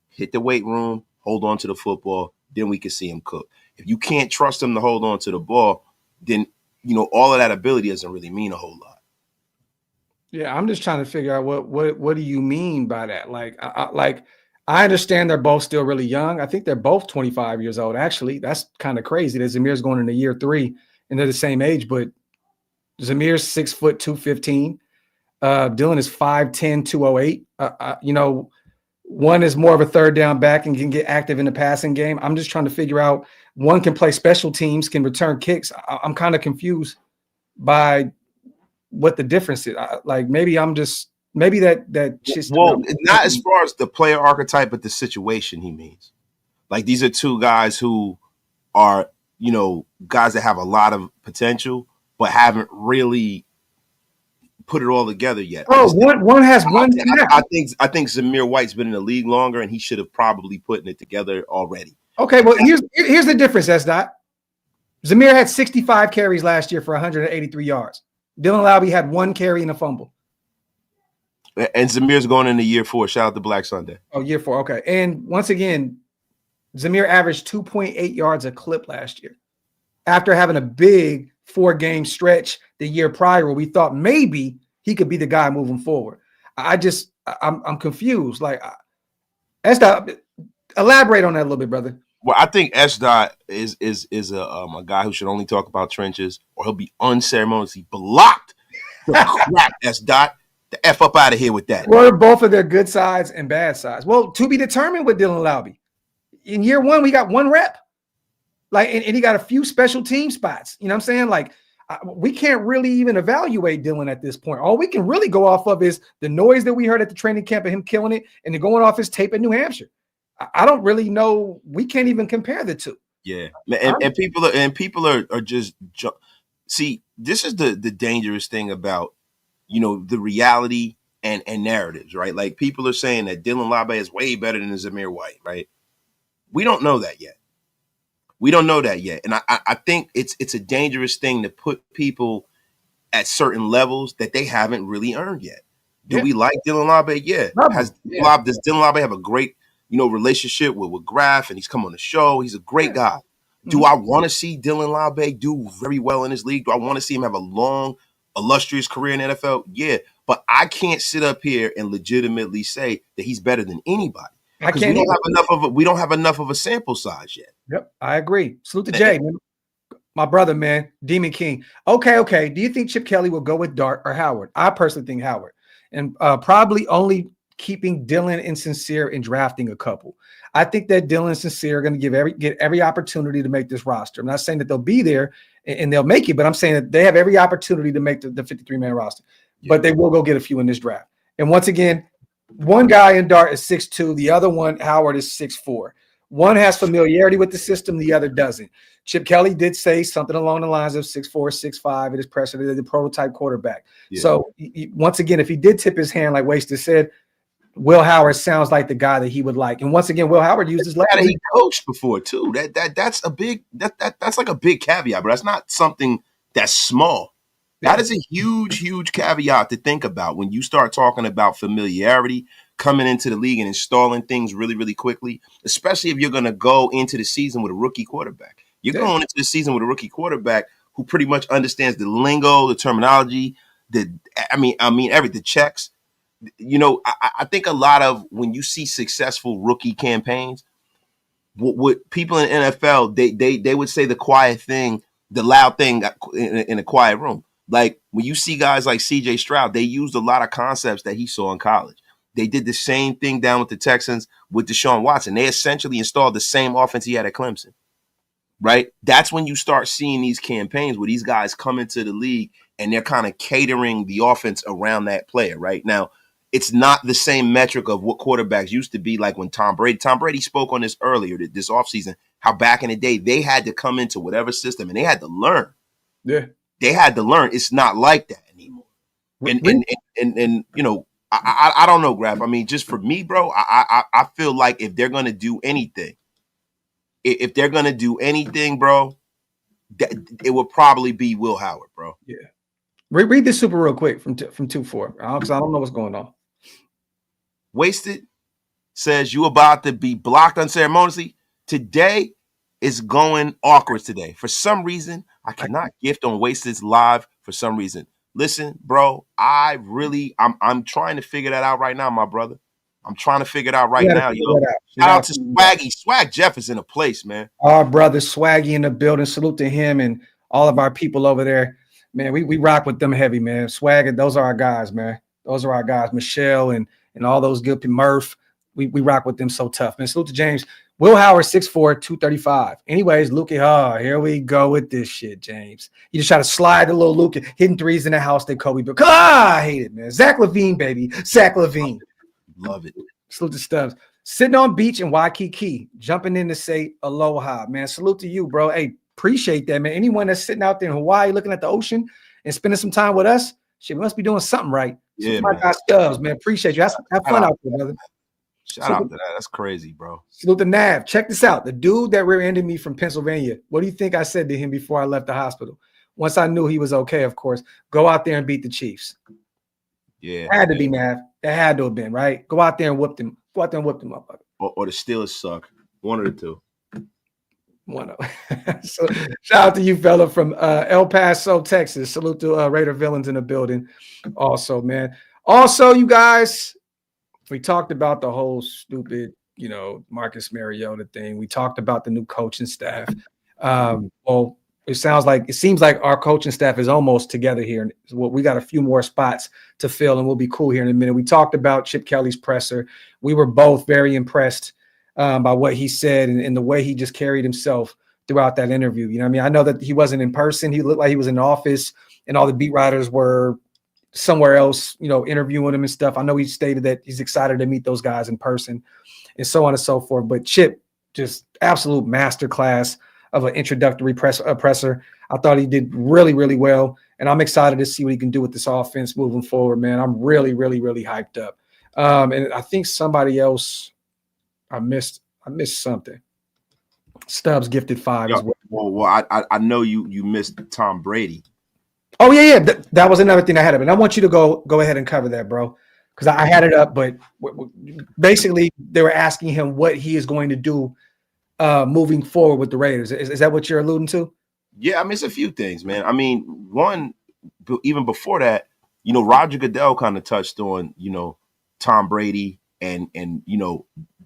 hit the weight room, hold on to the football, then we can see him cook. If you can't trust him to hold on to the ball, then all of that ability doesn't really mean a whole lot. Yeah, I'm just trying to figure out what do you mean by that? I understand they're both still really young. I think they're both 25 years old. Actually, that's kind of crazy that Zamir's going into year 3 and they're the same age. But Zamir's 6 foot 215. Dylan is 5'10", 208. One is more of a third down back and can get active in the passing game. I'm just trying to figure out, one can play special teams, can return kicks. I'm kind of confused by what the difference is. Maybe that shit's not as far as the player archetype, but the situation he means. Like, these are two guys who are, guys that have a lot of potential, but haven't really put it all together yet. Oh, one has one. I think Zamir White's been in the league longer, and he should have probably put it together already. Okay, well, here's the difference, S-Dot. Zamir had 65 carries last year for 183 yards. Dylan Laube had 1 carry and a fumble. And Zamir's going into year 4. Shout out to Black Sunday. Oh, year 4. Okay. And once again, Zamir averaged 2.8 yards a clip last year after having a big 4-game stretch the year prior where we thought maybe he could be the guy moving forward. I'm confused. S-Dot, elaborate on that a little bit, brother. Well, I think S-Dot is a guy who should only talk about trenches, or he'll be unceremoniously blocked. Crap, S-Dot. The F up out of here with that. Well, both of their good sides and bad sides. Well, to be determined with Dylan Laube. In year 1, we got 1 rep. And he got a few special team spots. You know what I'm saying? We can't really even evaluate Dylan at this point. All we can really go off of is the noise that we heard at the training camp of him killing it and then going off his tape at New Hampshire. I don't really know. We can't even compare the two. Yeah, and people are just see. This is the dangerous thing about the reality and narratives, right? Like people are saying that Dylan Labe is way better than Zamir White, right? We don't know that yet. And I think it's a dangerous thing to put people at certain levels that they haven't really earned yet. Do we like Dylan Labe? Yeah. Does Dylan Labe have a great relationship with Graphk, and he's come on the show? He's a great guy. Do I want to see Dylan Labe do very well in this league? Do I want to see him have a long, illustrious career in the NFL? Yeah, but I can't sit up here and legitimately say that he's better than anybody. Because we don't have enough of a sample size yet. Yep, I agree. Salute to Jay, man. My brother, man, Demon King. Okay. Do you think Chip Kelly will go with Dart or Howard? I personally think Howard, and probably only keeping Dylan and Sincere and drafting a couple. I think that Dylan and Sincere are going to get every opportunity to make this roster. I'm not saying that they'll be there and they'll make it, but I'm saying that they have every opportunity to make the 53-man roster. Yeah. But they will go get a few in this draft. And once again, one guy in Dart is 6'2", the other one, Howard, is 6'4". One has familiarity with the system, the other doesn't. Chip Kelly did say something along the lines of 6'4", 6'5", it is pressured, the prototype quarterback. Yeah. So once again, if he did tip his hand, like Wasted said, Will Howard sounds like the guy that he would like. And once again, Will Howard used his left. He coached before too. That's a big that's like a big caveat, but that's not something that's small. That is a huge caveat to think about when you start talking about familiarity, coming into the league and installing things really, really quickly, especially if you're going to go into the season with a rookie quarterback. You're going into the season with a rookie quarterback who pretty much understands the lingo, the terminology, the checks. I think a lot of when you see successful rookie campaigns, what people in the NFL, they would say the quiet thing, the loud thing in a quiet room. Like when you see guys like CJ Stroud, they used a lot of concepts that he saw in college. They did the same thing down with the Texans with Deshaun Watson. They essentially installed the same offense he had at Clemson, right? That's when you start seeing these campaigns where these guys come into the league and they're kind of catering the offense around that player, right? Now, it's not the same metric of what quarterbacks used to be like when Tom Brady spoke on this earlier this offseason, how back in the day they had to come into whatever system and they had to learn. Yeah. They had to learn. It's not like that anymore. And I don't know, Graphk. I mean, just for me, bro, I feel like if they're gonna do anything, bro, it would probably be Will Howard, bro. Yeah. Read this super real quick from 2-4, because I don't know what's going on. Wasted says you about to be blocked unceremoniously. Today is going awkward today. For some reason, I cannot gift on Wasted's live for some reason. Listen, bro, I'm trying to figure that out right now, my brother. I'm trying to figure it out right now, yo. Shout out to Swaggy. Swag Jeff is in a place, man. Our brother Swaggy in the building. Salute to him and all of our people over there. Man, we rock with them heavy, man. Swag, those are our guys, man. Those are our guys. Michelle and all those good people. Murph, we rock with them so tough, man. Salute to James. Will Howard, 6'4", 235. Anyways, Lukey, here we go with this shit, James. You just try to slide the little Lukey, hitting threes in the house that Kobe built. I hate it, man. Zach LaVine, baby. Zach LaVine. Love it. Salute to Stubbs. Sitting on beach in Waikiki, jumping in to say aloha, man. Salute to you, bro. Hey, appreciate that, man. Anyone that's sitting out there in Hawaii looking at the ocean and spending some time with us, shit, we must be doing something right. Yeah, my guy Stubbs, man. Appreciate you. Have fun out there, brother. Shout out to that. That's crazy, bro. Salute to Nav. Check this out. The dude that rear-ended me from Pennsylvania. What do you think I said to him before I left the hospital? Once I knew he was okay, of course. Go out there and beat the Chiefs. Yeah. It had to be, Nav. It had to have been, right? Go out there and whoop them. Go out there and whoop them up. Or the Steelers suck. One of the two. One of So shout out to you, fella, from El Paso, Texas. Salute to Raider Villains in the building. Also, man. Also, you guys, we talked about the whole stupid, Marcus Mariota thing. We talked about the new coaching staff. Well, it seems like our coaching staff is almost together here. Well, we got a few more spots to fill, and we'll be cool here in a minute. We talked about Chip Kelly's presser. We were both very impressed by what he said and the way he just carried himself throughout that interview. You know what I mean? I know that he wasn't in person. He looked like he was in the office, and all the beat writers were somewhere else, interviewing him and stuff. I know he stated that he's excited to meet those guys in person and so on and so forth. But Chip, just absolute masterclass of an introductory presser. I thought he did really, really well, and I'm excited to see what he can do with this offense moving forward, man. I'm really, really, really hyped up. And I think somebody else, I missed something. Stubbs gifted 5 as well. Well, I know you missed Tom Brady. Oh yeah. That was another thing I had up, and I want you to go ahead and cover that, bro, because I had it up. But basically, they were asking him what he is going to do moving forward with the Raiders. Is that what you're alluding to? Yeah, I mean, it's a few things, man. I mean, one, even before that, Roger Goodell kind of touched on, Tom Brady and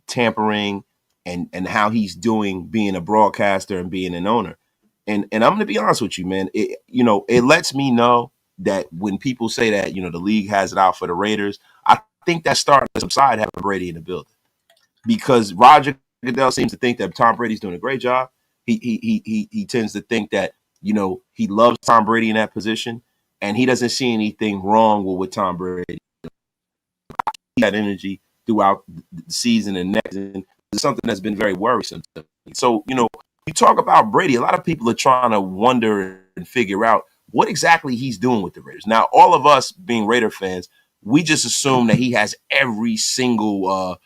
tampering and how he's doing being a broadcaster and being an owner. And I'm going to be honest with you, man. It lets me know that when people say that, the league has it out for the Raiders, I think that's starting to subside having Brady in the building, because Roger Goodell seems to think that Tom Brady's doing a great job. He tends to think that, he loves Tom Brady in that position, and he doesn't see anything wrong with Tom Brady. That energy throughout the season and next is something that's been very worrisome to me. So, you talk about Brady, a lot of people are trying to wonder and figure out what exactly he's doing with the Raiders. Now, all of us being Raider fans, we just assume that he has every single,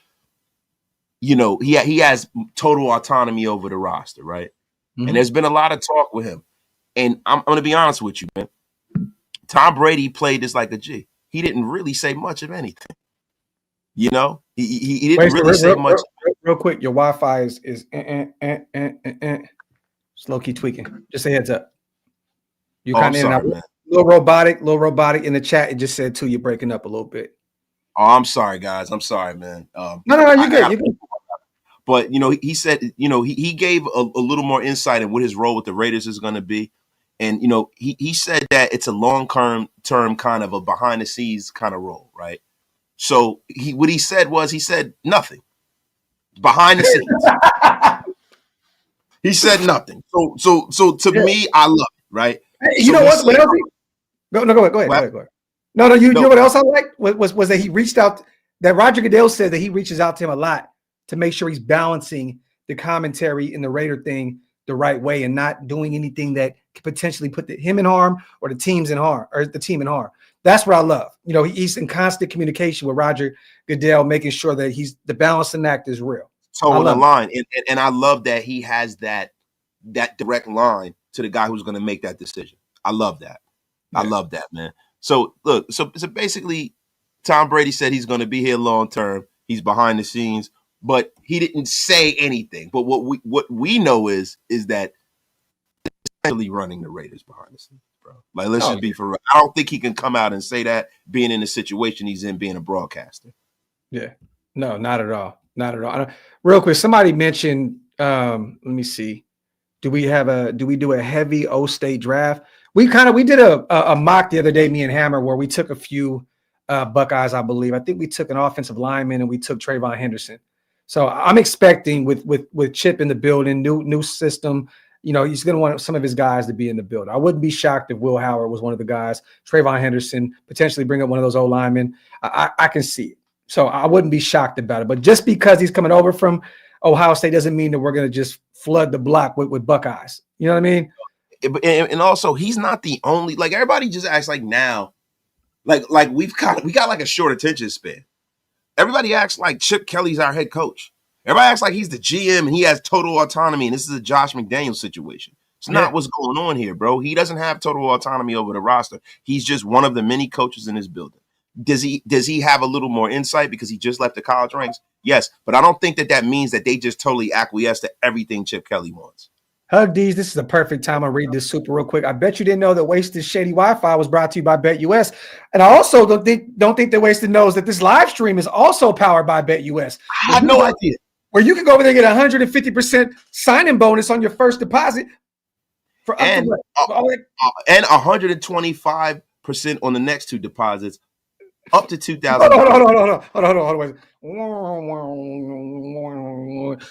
he has total autonomy over the roster, right? Mm-hmm. And there's been a lot of talk with him. And I'm going to be honest with you, man. Tom Brady played this like a G. He didn't really say much of anything. He didn't really say much. Real quick, your Wi-Fi is slow key tweaking. Just a heads up. You kind of a little robotic in the chat. It just said too, you're breaking up a little bit. Oh, I'm sorry, guys. I'm sorry, man. No, you're good. You're good. But he said, he gave a little more insight in what his role with the Raiders is going to be, and he said that it's a long-term kind of a behind-the-scenes kind of role, right? So what he said nothing behind the scenes. He said nothing. So to me, I love it, right? Hey, you know what? What else? Go ahead. No. You know what else I liked was that he reached out. That Roger Goodell said that he reaches out to him a lot to make sure he's balancing the commentary in the Raider thing the right way and not doing anything that could potentially put him in harm or the team in harm. That's what I love. He's in constant communication with Roger Goodell, making sure that the balancing act is real. So the line, and I love that he has that direct line to the guy who's going to make that decision. I love that. Yeah. I love that, man. So look, so basically, Tom Brady said he's going to be here long term. He's behind the scenes, but he didn't say anything. But what we know is that he's essentially running the Raiders behind the scenes, bro. Like, let's just be for real. I don't think he can come out and say that being in the situation he's in, being a broadcaster. Yeah, no, not at all. Not at all. Real quick, somebody mentioned. Let me see. Do we do a heavy O-State draft? We did a mock the other day, me and Hammer, where we took a few Buckeyes, I believe. I think we took an offensive lineman and we took Trayvon Henderson. So I'm expecting with Chip in the building, new system. He's going to want some of his guys to be in the building. I wouldn't be shocked if Will Howard was one of the guys. Trayvon Henderson, potentially bring up one of those old linemen. I can see it. So I wouldn't be shocked about it. But just because he's coming over from Ohio State doesn't mean that we're going to just flood the block with Buckeyes. You know what I mean? And also, he's not the only. Like, everybody just acts like now, like we got like a short attention span. Everybody acts like Chip Kelly's our head coach. Everybody acts like he's the GM and he has total autonomy, and this is a Josh McDaniels situation. It's not what's going on here, bro. He doesn't have total autonomy over the roster. He's just one of the many coaches in this building. Does he have a little more insight because he just left the college ranks? Yes, but I don't think that means that they just totally acquiesce to everything Chip Kelly wants. Hug D's, this is the perfect time. I'll read this super real quick. I bet you didn't know that Wasted Shady Wi-Fi was brought to you by BetUS. And I also don't think that Wasted knows that this live stream is also powered by BetUS. I had no idea. Where you can go over there and get 150% sign-in bonus on your first deposit. And 125% on the next two deposits. Up to $2,000. Hold on.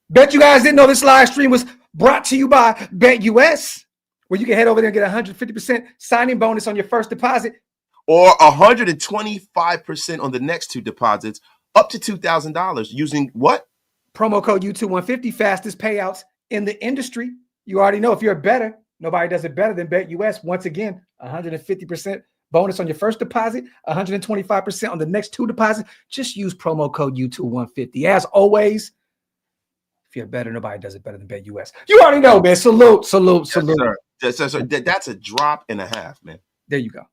Bet you guys didn't know this live stream was brought to you by BetUS, where you can head over there and get 150% signing bonus on your first deposit. Or 125% on the next two deposits, up to $2,000 using what? Promo code U2150, fastest payouts in the industry, you already know if you're better, nobody does it better than BetUS. Once again, 150% bonus on your first deposit, 125% on the next 2 deposits. Just use promo code U2150. As always, if you're better, nobody does it better than BetUS. You already know, man. Salute. Yes, sir. That's a drop and a half, man. There you go.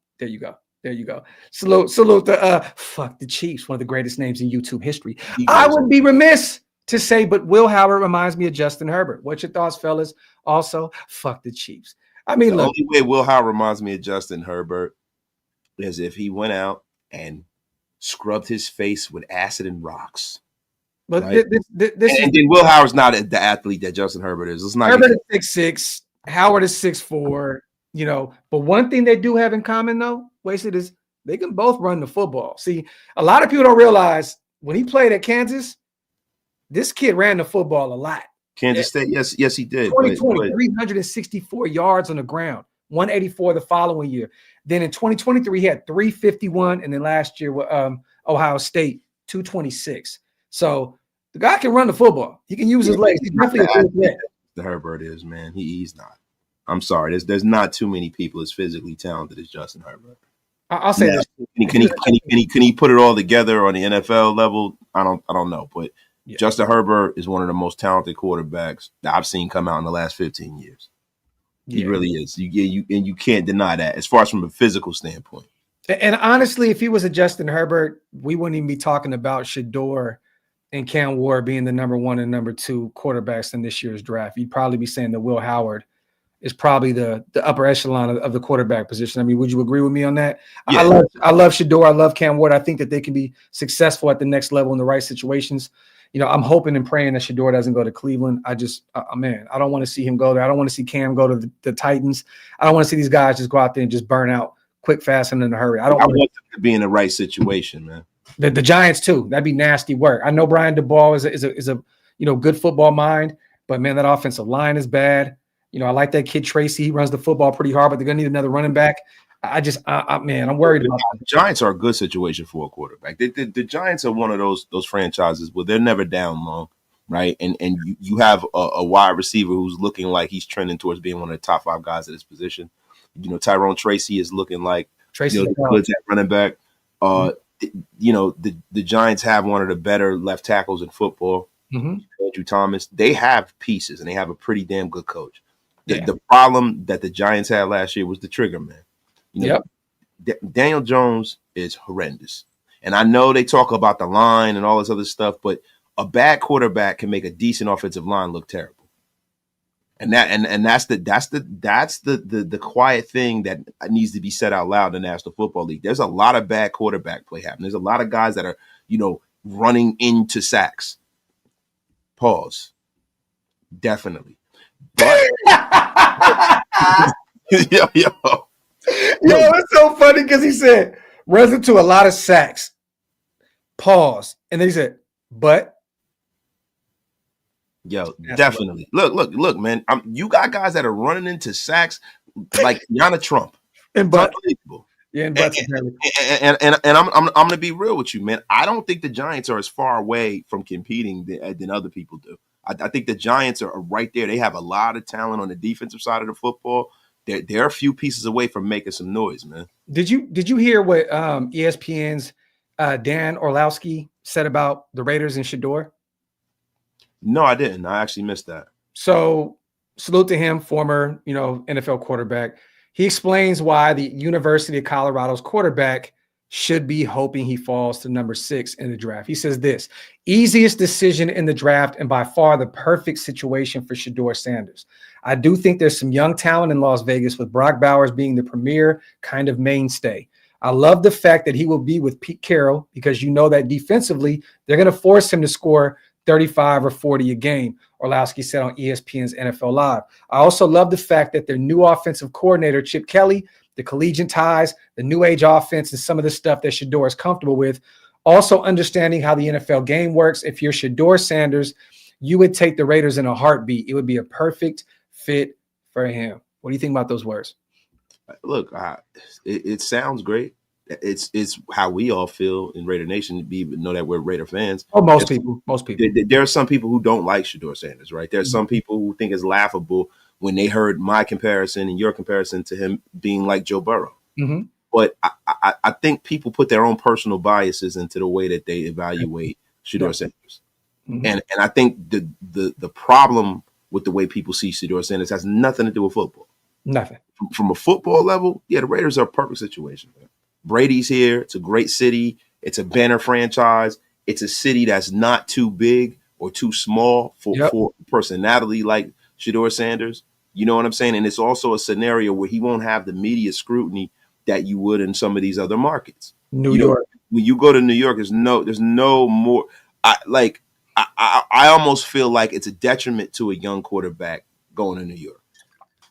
Salute the fuck the Chiefs, one of the greatest names in YouTube history. I would be remiss to say, but Will Howard reminds me of Justin Herbert. What's your thoughts, fellas? Also, fuck the Chiefs. I mean, the only way Will Howard reminds me of Justin Herbert is if he went out and scrubbed his face with acid and rocks. But right? And then Will Howard's not the athlete that Justin Herbert is. Herbert is 6'6", Howard is 6'4". You know, but one thing they do have in common, though, Wasted, is they can both run the football. See, a lot of people don't realize when he played at Kansas, this kid ran the football a lot. Kansas State, yes, he did. 2020, 364 yards on the ground, 184 the following year. Then in 2023, he had 351, and then last year with Ohio State, 226. So the guy can run the football. He can use his legs. He's definitely a good player. The Herbert is, man. He's not. I'm sorry. There's not too many people as physically talented as Justin Herbert. I'll say this. Can he put it all together on the NFL level? I don't know. But yeah. Justin Herbert is one of the most talented quarterbacks that I've seen come out in the last 15 years. He really is. You can't deny that as far as from a physical standpoint. And honestly, if he was a Justin Herbert, we wouldn't even be talking about Shedeur and Cam Ward being the number 1 and number 2 quarterbacks in this year's draft. You'd probably be saying that Will Howard is probably the upper echelon of the quarterback position. I mean, would you agree with me on that? Yeah. I love Shedeur. I love Cam Ward. I think that they can be successful at the next level in the right situations. You know, I'm hoping and praying that Shedeur doesn't go to Cleveland. I don't want to see him go there. I don't want to see Cam go to the Titans. I don't want to see these guys just go out there and just burn out quick, fast, and in a hurry. I want them to be in the right situation, man. The Giants too. That'd be nasty work. I know Brian DeBall is a good football mind, but man, that offensive line is bad. You know, I like that kid Tracy. He runs the football pretty hard, but they're gonna need another running back. I'm worried about that. The Giants are a good situation for a quarterback. The Giants are one of those franchises where they're never down long, right? And you have a wide receiver who's looking like he's trending towards being one of the top 5 guys at his position. You know, Tyrone Tracy is looking like Tracy at running back. The Giants have one of the better left tackles in football. Mm-hmm. Andrew Thomas. They have pieces, and they have a pretty damn good coach. The problem that the Giants had last year was the trigger man. Daniel Jones is horrendous. And I know they talk about the line and all this other stuff, but a bad quarterback can make a decent offensive line look terrible. And that's the quiet thing that needs to be said out loud in the National Football League. There's a lot of bad quarterback play happening. There's a lot of guys that are, running into sacks. Pause. Definitely. But yo, it's so funny because he said runs into a lot of sacks. Pause. And then he said, but definitely. Look, man. You got guys that are running into sacks like Yana Trump. And but and I'm gonna be real with you, man. I don't think the Giants are as far away from competing than other people do. I think the Giants are right there. They have a lot of talent on the defensive side of the football. They're a few pieces away from making some noise, man. Did you hear what ESPN's Dan Orlowski said about the Raiders and Shedeur? No, I didn't. I actually missed that. So salute to him, former NFL quarterback. He explains why the University of Colorado's quarterback should be hoping he falls to number 6 in the draft. He says this: easiest decision in the draft and by far the perfect situation for Shedeur Sanders. I do think there's some young talent in Las Vegas, with Brock Bowers being the premier kind of mainstay. I love the fact that he will be with Pete Carroll, because that defensively they're going to force him to score 35 or 40 a game, Orlowski said on ESPN's NFL Live. I also love the fact that their new offensive coordinator, Chip Kelly, the collegiate ties, the new age offense, and some of the stuff that Shedeur is comfortable with. Also understanding how the NFL game works. If you're Shedeur Sanders, you would take the Raiders in a heartbeat. It would be a perfect fit for him. What do you think about those words? Look, it sounds great. it's how we all feel in Raider Nation. We even know that we're Raider fans. Oh, most people. There are some people who don't like Shedeur Sanders, right? There are some people who think it's laughable when they heard my comparison and your comparison to him being like Joe Burrow. Mm-hmm. But I think people put their own personal biases into the way that they evaluate Shedeur Sanders. Mm-hmm. And I think the problem with the way people see Shedeur Sanders has nothing to do with football. Nothing. From a football level, the Raiders are a perfect situation, man. Brady's here. It's a great city. It's a banner franchise. It's a city that's not too big or too small for personality like Shedeur Sanders. You know what I'm saying? And it's also a scenario where he won't have the media scrutiny that you would in some of these other markets. New York. When you go to New York, there's no more. I almost feel like it's a detriment to a young quarterback going to New York.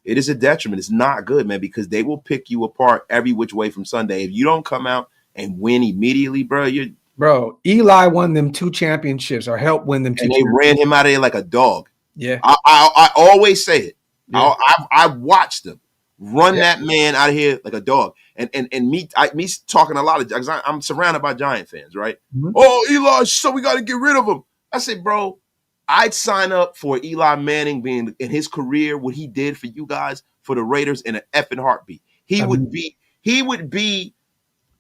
It is a detriment. It's not good, man, because they will pick you apart every which way from Sunday. If you don't come out and win immediately, bro, Eli won them 2 championships or helped win them 2 and they ran him out of there like a dog. Yeah. I always say it. Yeah. I watched them run that man out of here like a dog. And me talking a lot of, because I'm surrounded by Giant fans, right? Mm-hmm. Oh, Eli, so we got to get rid of him. I said, bro, I'd sign up for Eli Manning being in his career, what he did for you guys, for the Raiders, in an effing heartbeat. He would be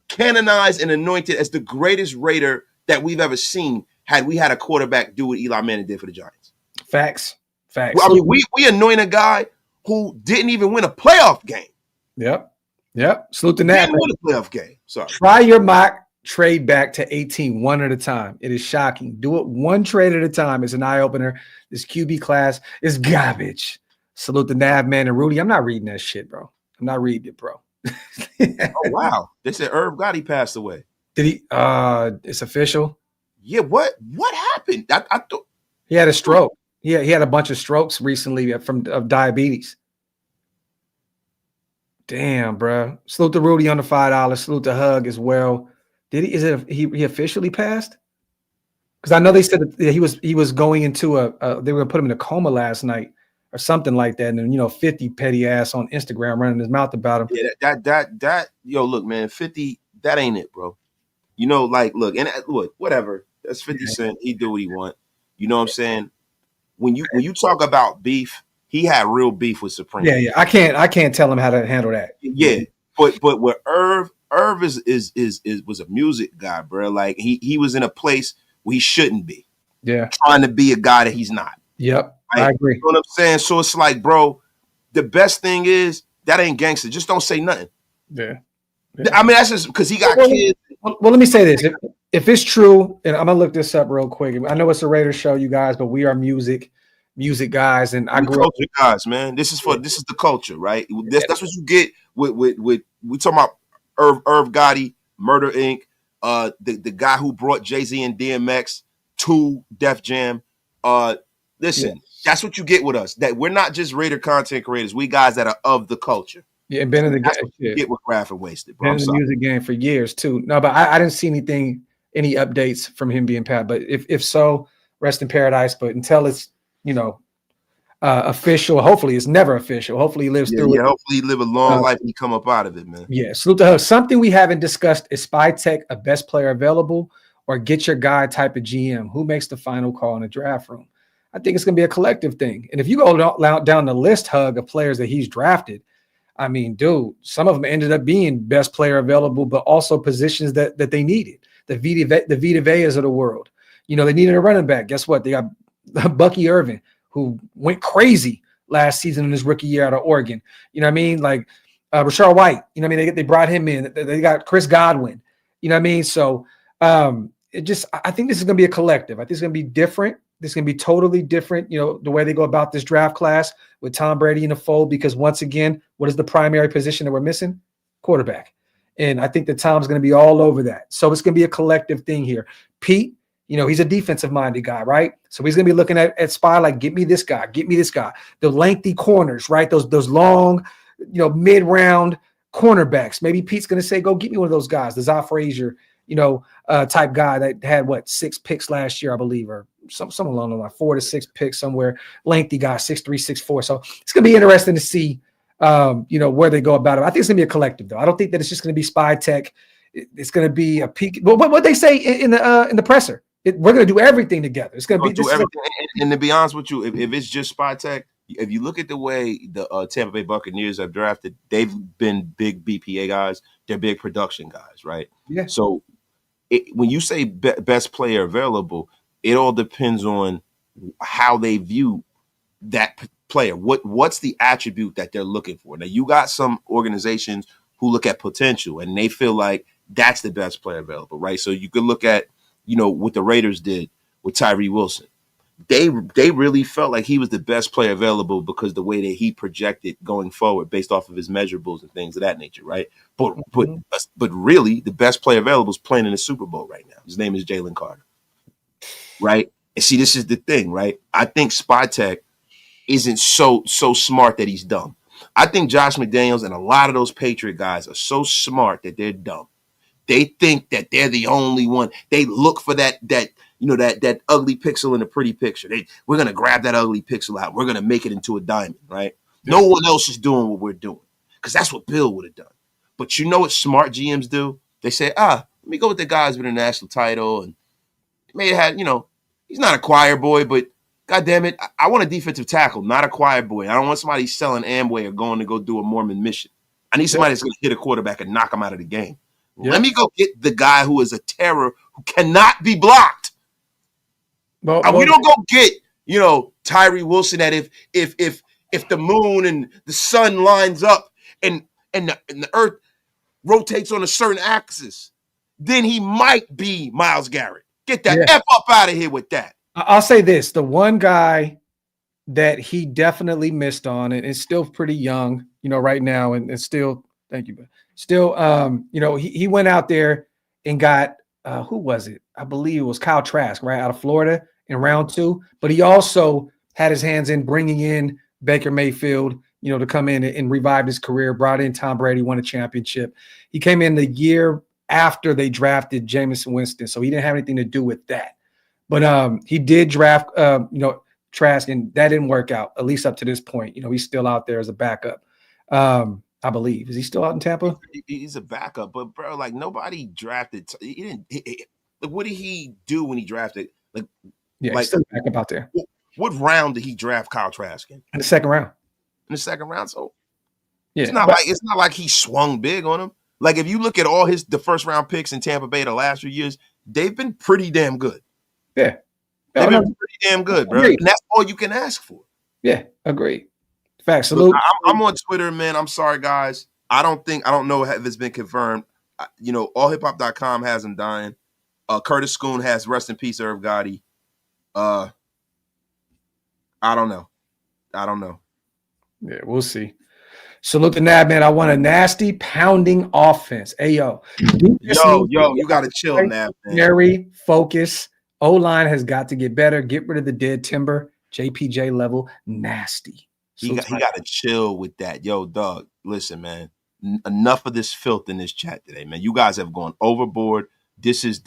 canonized and anointed as the greatest Raider that we've ever seen had we had a quarterback do what Eli Manning did for the Giants. Facts. I mean, we anoint a guy who didn't even win a playoff game. Yep. Salute to that. Didn't win a playoff game. Sorry. Try your mock trade back to 18 one at a time. It is shocking. Do it one trade at a time. It's an eye-opener. This QB class is garbage. Salute the Nav man and Rudy. I'm not reading that shit, bro. I'm not reading it, bro. Oh, wow. They said Irv Gotti passed away. Did he? It's official. Yeah, what happened? I thought he had a stroke. Yeah, he had a bunch of strokes recently of diabetes. Damn, bro. Salute to Rudy on the $5. Salute to Hug as well. Did he? Is it he officially passed? Because I know they said that he was going into they were gonna put him in a coma last night or something like that. And then 50 petty ass on Instagram running his mouth about him. Yeah, that yo, look, man, 50. That ain't it, bro. Look, and look, whatever. That's 50 Cent. He do what he want. You know what I'm saying? When you talk about beef, he had real beef with Supreme. Yeah. I can't tell him how to handle that. Yeah, but with Irv was a music guy, bro. Like he was in a place where he shouldn't be. Yeah, trying to be a guy that he's not. Yep, right? I agree. You know what I'm saying? So it's like, bro, the best thing is that ain't gangster. Just don't say nothing. Yeah. I mean, that's just because he got kids. Well, let me say this: if it's true, and I'm gonna look this up real quick. I know it's a Raiders show, you guys, but we are music guys, and I grew up guys, man. This is the culture, right? That's what you get with we talking about Irv Gotti, Murder Inc., the guy who brought Jay-Z and DMX to Def Jam. Listen, that's what you get with us. That we're not just Raider content creators. We guys that are of the culture. Yeah, been in the game. Get with Graphk and Wasted, bro. Been in the music game for years too. No, but I didn't see any updates from him being passed. But if so, rest in paradise. But until it's official, hopefully it's never official. Hopefully he lives through it. Hopefully he live a long life and he come up out of it, man. Yeah. Salute to her. Something we haven't discussed is Spy Tech a best player available or get your guy type of GM? Who makes the final call in the draft room? I think it's going to be a collective thing. And if you go down the list, Hug, of players that he's drafted, I mean, dude, some of them ended up being best player available, but also positions that they needed. The Vita Veas of the world. They needed a running back. Guess what? They got Bucky Irvin, who went crazy last season in his rookie year out of Oregon. You know what I mean? Like Rashard White. You know what I mean? They brought him in. They got Chris Godwin. You know what I mean? So I think this is going to be a collective. I think it's going to be different. This is going to be totally different, the way they go about this draft class with Tom Brady in the fold, because once again, what is the primary position that we're missing? Quarterback. And I think that Tom's going to be all over that. So it's going to be a collective thing here. Pete, he's a defensive-minded guy, right? So he's going to be looking at Spy like, get me this guy. The lengthy corners, right? Those long, mid-round cornerbacks. Maybe Pete's going to say, go get me one of those guys, the Za Frazier, type guy that had 6 picks last year, I believe, or some along the line, 4 to 6 picks somewhere. Lengthy guy, 6'3", 6'4". So it's going to be interesting to see, where they go about it. I think it's going to be a collective, though. I don't think that it's just going to be Spy Tech it's going to be a peak. Well, what they say in the presser, we're going to do everything together. It's going to be do everything. And to be honest with you, if it's just Spy Tech, if you look at the way the Tampa Bay Buccaneers have drafted, they've been big BPA guys. They're big production guys, right? Yeah. So when you say best player available, it all depends on how they view that player. What's the attribute that they're looking for? Now, you got some organizations who look at potential and they feel like that's the best player available, right? So you could look at, what the Raiders did with Tyree Wilson. They really felt like he was the best player available because the way that he projected going forward based off of his measurables and things of that nature, right? But really, the best player available is playing in the Super Bowl right now. His name is Jalen Carter, right? And see, this is the thing, right? I think Spy Tech isn't so smart that he's dumb. I think Josh McDaniels and a lot of those Patriot guys are so smart that they're dumb. They think that they're the only one. They look for that ugly pixel in a pretty picture. We're going to grab that ugly pixel out. We're going to make it into a diamond, right? No one else is doing what we're doing because that's what Bill would have done. But you know what smart GMs do? They say, let me go with the guys with a national title. And may have had, he's not a choir boy, but God damn it, I want a defensive tackle, not a choir boy. I don't want somebody selling Amway or going to go do a Mormon mission. I need somebody that's going to hit a quarterback and knock him out of the game. Yeah. Let me go get the guy who is a terror who cannot be blocked. We don't go get, Tyree Wilson that if the moon and the sun lines up and the earth rotates on a certain axis, then he might be Myles Garrett. Get that F up out of here with that. I'll say this. The one guy that he definitely missed on, and is still pretty young, right now, and it's still, thank you, but still, he went out there and got, who was it? I believe it was Kyle Trask, right, out of Florida in round 2. But he also had his hands in bringing in Baker Mayfield, to come in and revive his career, brought in Tom Brady, won a championship. He came in the year after they drafted Jameis Winston, so he didn't have anything to do with that. But he did draft, Trask, and that didn't work out, at least up to this point. He's still out there as a backup. I believe. Is he still out in Tampa? He's a backup, but bro, like nobody drafted. What did he do when he drafted? He's still backup out there. What round did he draft Kyle Trask in? In the second round. In the second round, so it's not like he swung big on him. Like if you look at all the first round picks in Tampa Bay the last few years, they've been pretty damn good. Yeah, they've been pretty damn good, bro. And that's all you can ask for. Yeah, agreed. Facts. Salute. Look, I'm on Twitter, man. I'm sorry, guys. I don't know if it's been confirmed. allhiphop.com has him dying. Curtis Schoon has rest in peace, Irv Gotti. I don't know. Yeah, we'll see. Salute the Nab, man. I want a nasty pounding offense. Hey, yo, you got to chill, Nab, man. Very focus. O-line has got to get better. Get rid of the dead timber. JPJ level nasty. He got to chill with that. Yo, dog, listen, man. Enough of this filth in this chat today, man. You guys have gone overboard. This is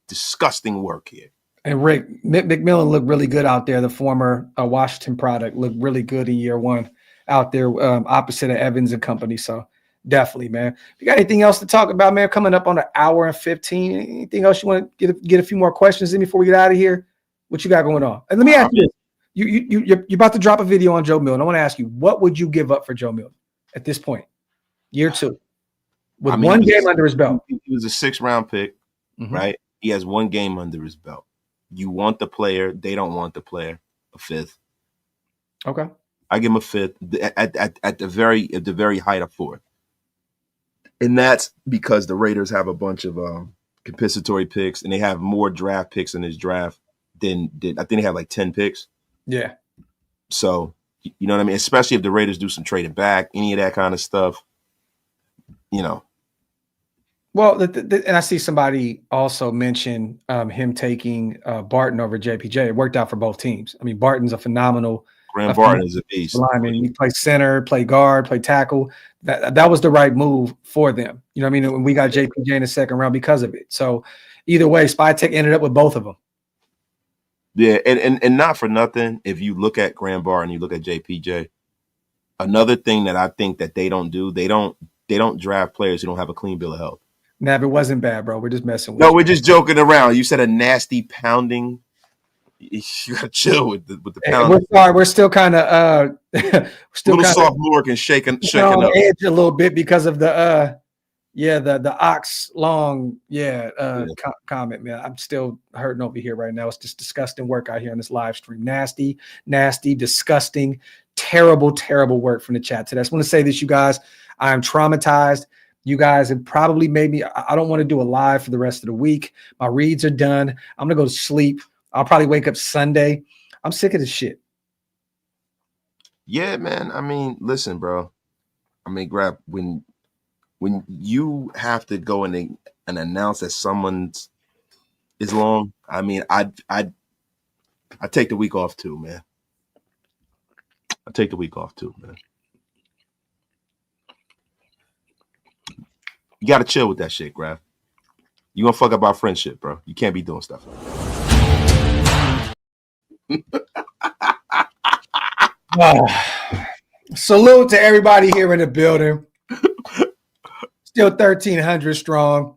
disgusting work here. And Rick, McMillan looked really good out there. The former Washington product looked really good in year 1 out there, opposite of Evans and company. So definitely, man. If you got anything else to talk about, man, coming up on an hour and 15. Anything else you want to get a few more questions in before we get out of here? What you got going on? And let me ask you. You're about to drop a video on Joe Milton. I want to ask you, what would you give up for Joe Milton at this point, year 2, with one game under his belt? He was a 6th round pick, right? He has one game under his belt. You want the player. They don't want the player. A 5th. Okay. I give him a 5th at the very height of 4th. And that's because the Raiders have a bunch of compensatory picks, and they have more draft picks in this draft than I think they have like 10 picks. Yeah. So, you know what I mean? Especially if the Raiders do some trading back, any of that kind of stuff, Well, and I see somebody also mention him taking Barton over JPJ. It worked out for both teams. I mean, Barton's a phenomenal. Graham Barton is a beast. Lineman. He plays center, play guard, play tackle. That was the right move for them. You know what I mean? And we got JPJ in the second round because of it. So either way, Spy Tech ended up with both of them. Yeah, and not for nothing, if you look at Graham Barton and you look at JPJ, another thing that I think that they don't do, they don't draft players who don't have a clean bill of health. Nav, it wasn't bad, bro. We're just messing with No, you. we're just joking around. You said a nasty pounding. You gotta chill with the pounding. We're sorry. We're still kind of still kind of sophomore and shaking up edge a little bit because of the ox long comment, man. I'm still hurting over here right now. It's just disgusting work out here on this live stream. Nasty, disgusting, terrible work from the chat today. I just want to say this, you guys. I am traumatized. You guys have probably made me. I don't want to do a live for the rest of the week. My reads are done. I'm gonna go to sleep. I'll probably wake up Sunday. I'm sick of this shit. Yeah, man. I mean, listen, bro. I mean, Graphk, when you have to go and announce that someone's is long, I mean, I take the week off too, man. I take the week off too, man. You got to chill with that shit, Graphk. You gonna fuck up our friendship, bro. You can't be doing stuff like that. Salute to everybody here in the building. Still 1,300 strong.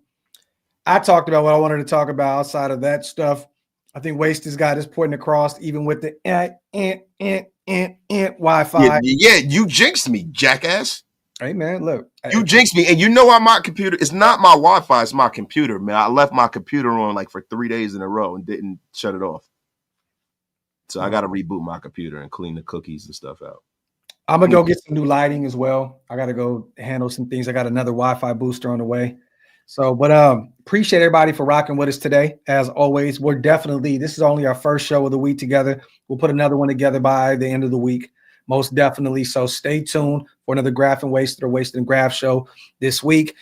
I talked about what I wanted to talk about outside of that stuff. I think Waste has got his point across, even with the Wi-Fi. Yeah, you jinxed me, jackass. Hey, man, look. You jinxed me. And you know why my computer, it's not my Wi-Fi, it's my computer, man. I left my computer on like for 3 days in a row and didn't shut it off. So I got to reboot my computer and clean the cookies and stuff out. I'm going to go get some new lighting as well. I got to go handle some things. I got another Wi-Fi booster on the way. So, but appreciate everybody for rocking with us today. As always, this is only our first show of the week together. We'll put another one together by the end of the week. Most definitely. So stay tuned for another Graphk and Wasted or Wasted and Graphk show this week.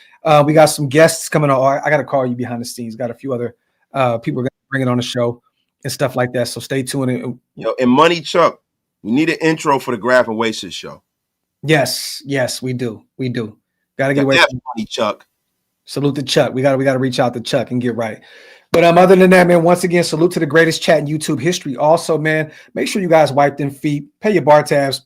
We got some guests coming on. I got to call you behind the scenes. Got a few other people going to bring it on the show and stuff like that. So stay tuned. And Money Chuck, we need an intro for the Graphk and Wasted show. Yes, we do. Got to get away from Money Chuck. Salute to Chuck. We got to reach out to Chuck and get right. But other than that, man, once again, salute to the greatest chat in YouTube history. Also, man, make sure you guys wipe them feet, pay your bar tabs,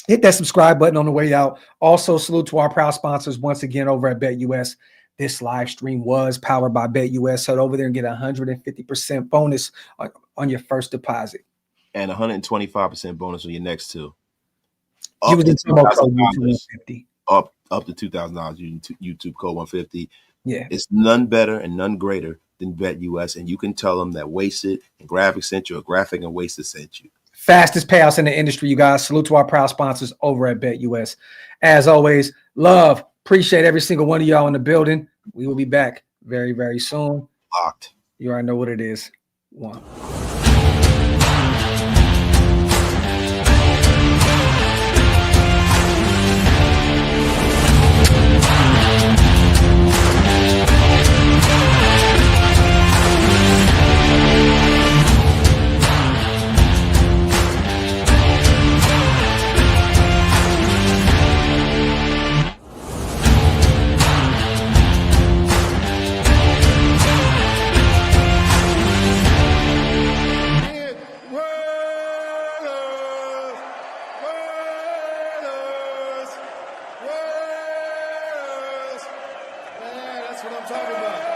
hit that subscribe button on the way out. Also, salute to our proud sponsors once again over at BetUS. This live stream was powered by BetUS. Head over there and get 150% bonus on your first deposit. And 125% bonus on your next two. Up to $2,000. Up to $2,000 YouTube code 150. Yeah, it's none better and none greater than BetUS, and you can tell them that Wasted and Graphk sent you, or Graphk and Wasted sent you. Fastest payouts in the industry, you guys. Salute to our proud sponsors over at BetUS. As always, love, appreciate every single one of y'all in the building. We will be back very, very soon. Locked. You already know what it is. One. That's what I'm talking about.